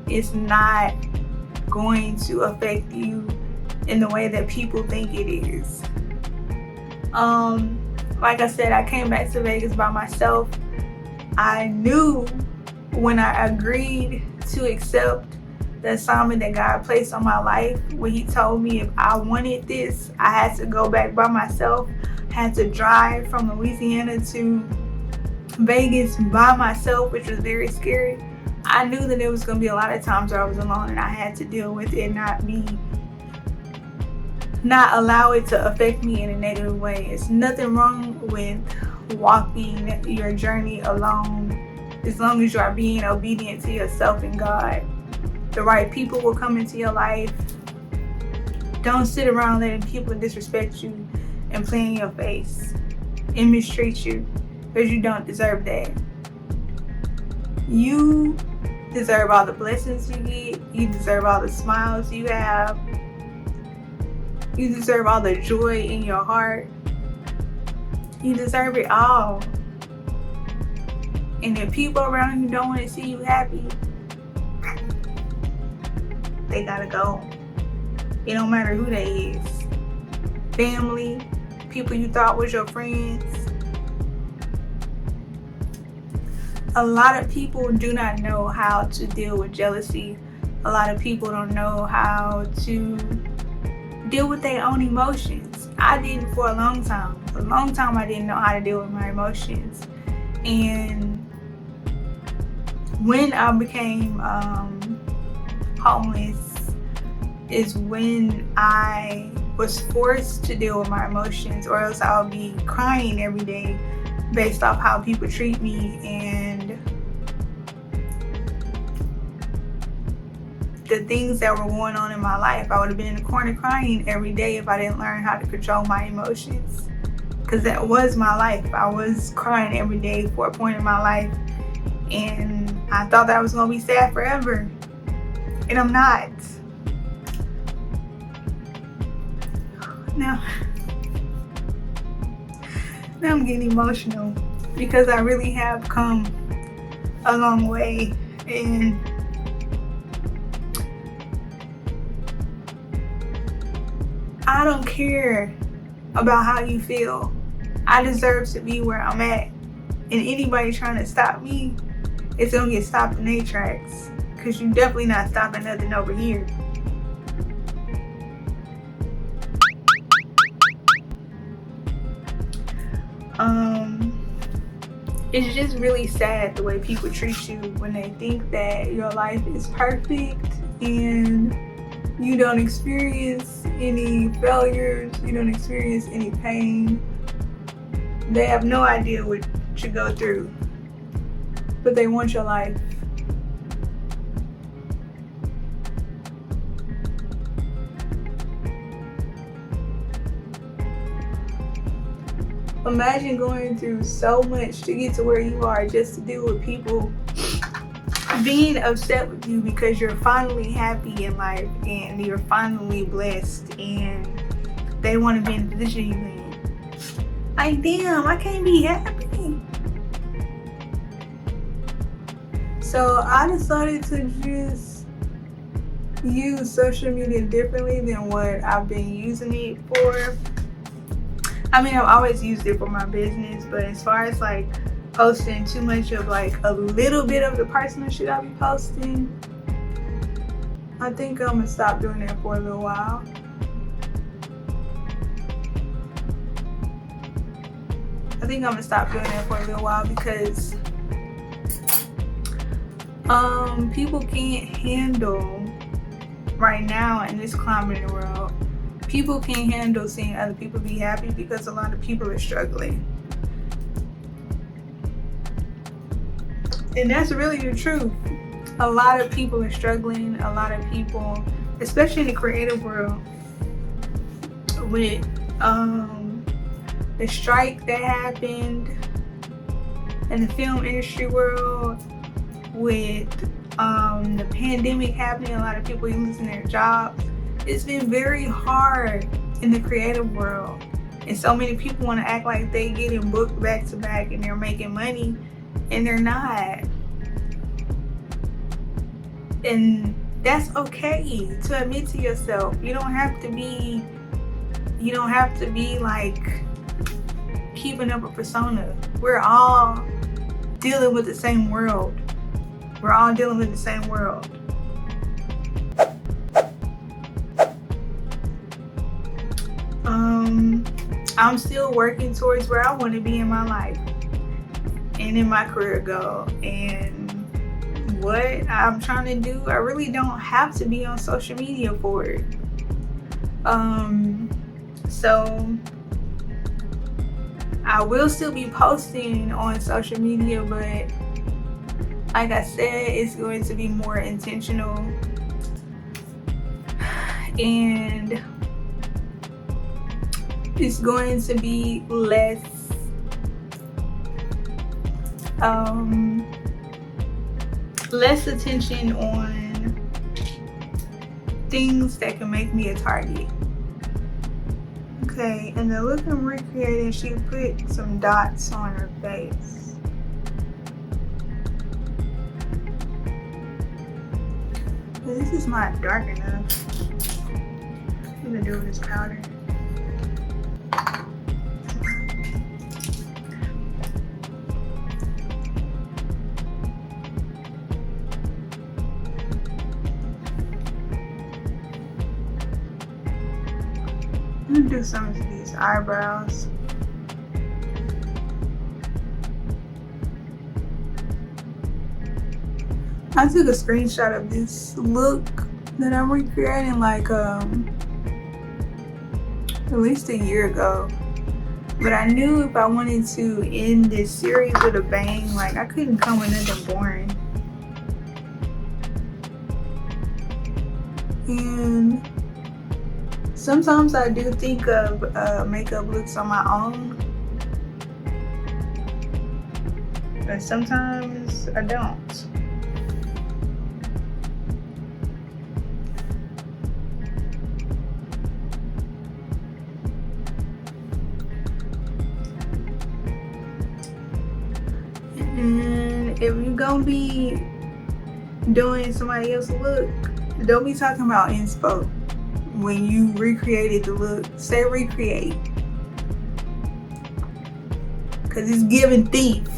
[SPEAKER 1] it's not going to affect you in the way that people think it is. Like I said, I came back to Vegas by myself. I knew when I agreed to accept the assignment that God placed on my life, when He told me if I wanted this, I had to go back by myself. I had to drive from Louisiana to Vegas by myself, which was very scary. I knew that there was going to be a lot of times where I was alone, and I had to deal with it, not allow it to affect me in a negative way. It's nothing wrong with walking your journey alone, as long as you are being obedient to yourself and God. The right people will come into your life. Don't sit around letting people disrespect you and play in your face and mistreat you, because you don't deserve that. You deserve all the blessings you get. You deserve all the smiles you have. You deserve all the joy in your heart. You deserve it all. And if people around you don't want to see you happy, they gotta go. It don't matter who they is. Family, people you thought was your friends. A lot of people do not know how to deal with jealousy. A lot of people don't know how to deal with their own emotions. I didn't for a long time. For a long time I didn't know how to deal with my emotions. And when I became homeless is when I was forced to deal with my emotions, or else I'll be crying every day based off how people treat me and the things that were going on in my life. I would have been in the corner crying every day if I didn't learn how to control my emotions, because that was my life. I was crying every day for a point in my life, and I thought that I was going to be sad forever, and I'm not. Now I'm getting emotional, because I really have come a long way, and I don't care about how you feel. I deserve to be where I'm at, and anybody trying to stop me, it's gonna get stopped in their tracks, because you're definitely not stopping nothing over here. It's just really sad the way people treat you when they think that your life is perfect and you don't experience any failures, you don't experience any pain. They have no idea what you go through, but they want your life. Imagine going through so much to get to where you are, just to deal with people being upset with you because you're finally happy in life and you're finally blessed, and they want to be in the position you're in. Like, damn, I can't be happy. So I decided to just use social media differently than what I've been using it for. I mean, I've always used it for my business, but as far as like posting too much of like a little bit of the personal shit I'll be posting, I think I'm gonna stop doing that for a little while. Because people can't handle right now in this climate in the world, people can't handle seeing other people be happy because a lot of people are struggling. And that's really the truth. A lot of people are struggling. A lot of people, especially in the creative world, with the strike that happened in the film industry world, with the pandemic happening, a lot of people losing their jobs. It's been very hard in the creative world, and so many people want to act like they getting booked back to back and they're making money, and they're not. And that's okay to admit to yourself. You don't have to be like keeping up a persona. We're all dealing with the same world. We're all dealing with the same world. I'm still working towards where I want to be in my life and in my career goal. And what I'm trying to do, I really don't have to be on social media for it. So I will still be posting on social media, but like I said, it's going to be more intentional, and it's going to be less attention on things that can make me a target. Okay, and the look I'm recreating, she put some dots on her face. But this is not dark enough. I'm gonna do with this powder. I'm gonna do some of these eyebrows. I took a screenshot of this look that I'm recreating like at least a year ago. But I knew if I wanted to end this series with a bang, like I couldn't come with nothing boring. And sometimes I do think of makeup looks on my own, but sometimes I don't. And if you're gonna be doing somebody else's look, don't be talking about inspo. When you recreated the look, say recreate, because it's giving thief.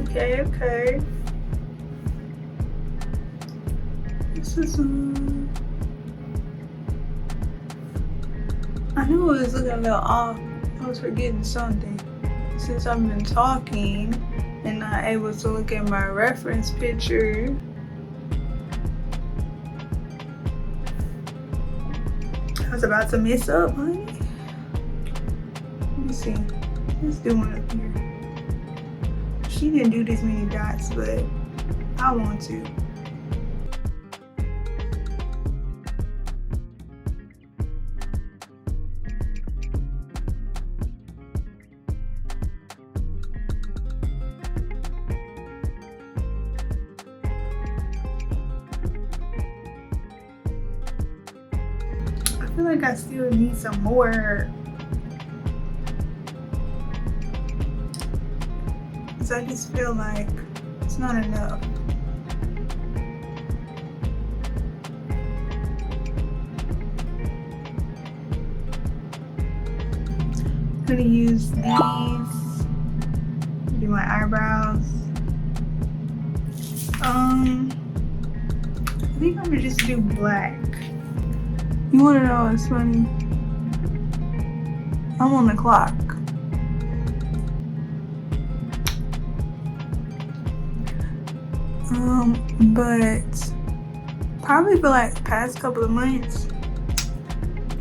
[SPEAKER 1] Okay. This is I knew it was looking a little off. I was forgetting something. Since I've been talking and not able to look at my reference picture, I was about to mess up, honey. Let me see. Let's do one up here. She didn't do this many dots, but I want to. I feel like I still need some more. Because I just feel like it's not enough. I'm gonna use these, do my eyebrows. I think I'm gonna just do black. You wanna know what's funny? I'm on the clock. But probably for like the past couple of months,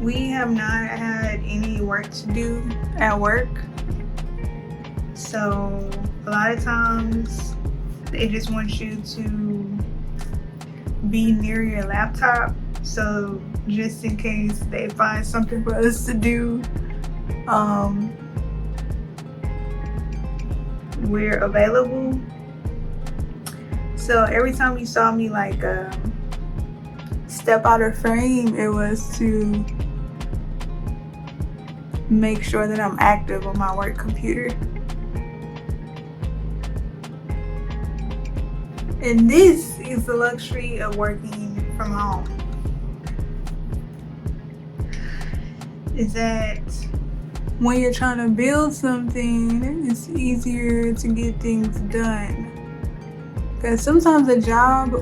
[SPEAKER 1] we have not had any work to do at work. So a lot of times they just want you to be near your laptop. So just in case they find something for us to do, we're available. So every time you saw me like step out of frame, it was to make sure that I'm active on my work computer. And this is the luxury of working from home, is that when you're trying to build something, it's easier to get things done. Because sometimes a job,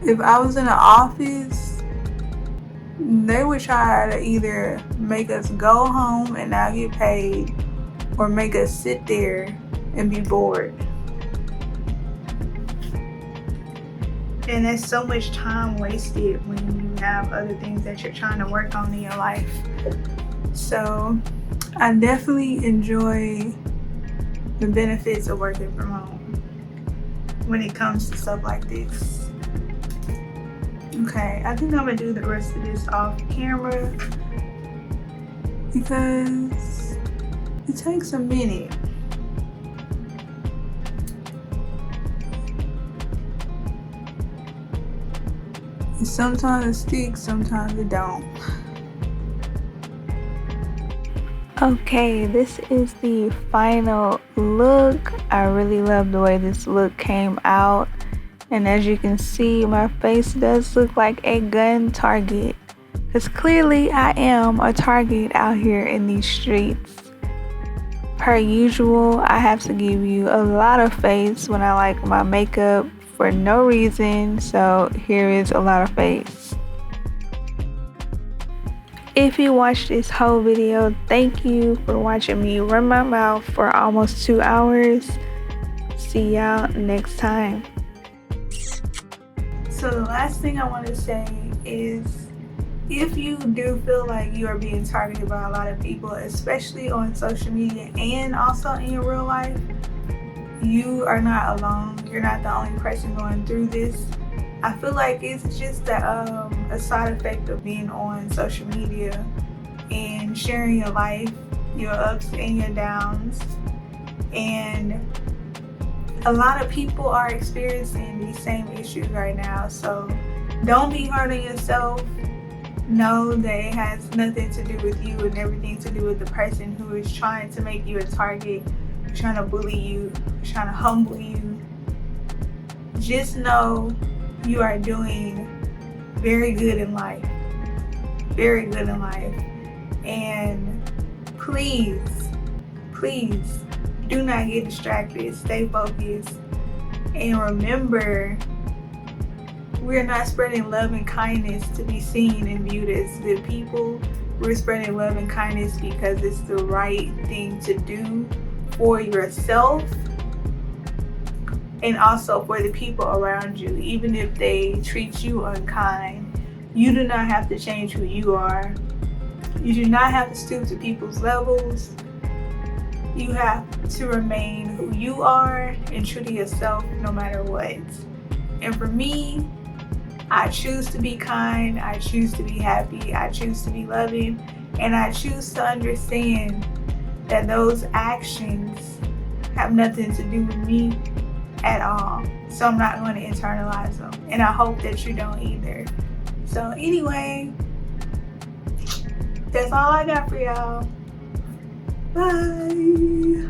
[SPEAKER 1] if I was in an office, they would try to either make us go home and not get paid, or make us sit there and be bored. And there's so much time wasted when you have other things that you're trying to work on in your life. So I definitely enjoy the benefits of working from home when it comes to stuff like this. Okay, I think I'm gonna do the rest of this off camera because it takes a minute. And sometimes it sticks, sometimes it don't. Okay, this is the final look. I really love the way this look came out. And as you can see, my face does look like a gun target. Because clearly I am a target out here in these streets. Per usual, I have to give you a lot of face when I like my makeup for no reason. So here is a lot of face. If you watched this whole video, thank you for watching me run my mouth for almost 2 hours. See y'all next time. So the last thing I want to say is, if you do feel like you are being targeted by a lot of people, especially on social media and also in your real life, you are not alone. You're not the only person going through this. I feel like it's just a side effect of being on social media and sharing your life, your ups and your downs. And a lot of people are experiencing these same issues right now. So don't be hard on yourself. Know that it has nothing to do with you and everything to do with the person who is trying to make you a target, trying to bully you, trying to humble you. Just know you are doing very good in life. Very good in life. And please, please do not get distracted. Stay focused. And remember, we're not spreading love and kindness to be seen and viewed as good people. We're spreading love and kindness because it's the right thing to do for yourself and also for the people around you. Even if they treat you unkind, you do not have to change who you are. You do not have to stoop to people's levels. You have to remain who you are and true to yourself no matter what. And for me, I choose to be kind, I choose to be happy, I choose to be loving, and I choose to understand that those actions have nothing to do with me at all. So I'm not going to internalize them, and I hope that you don't either. So anyway, that's all I got for y'all. Bye.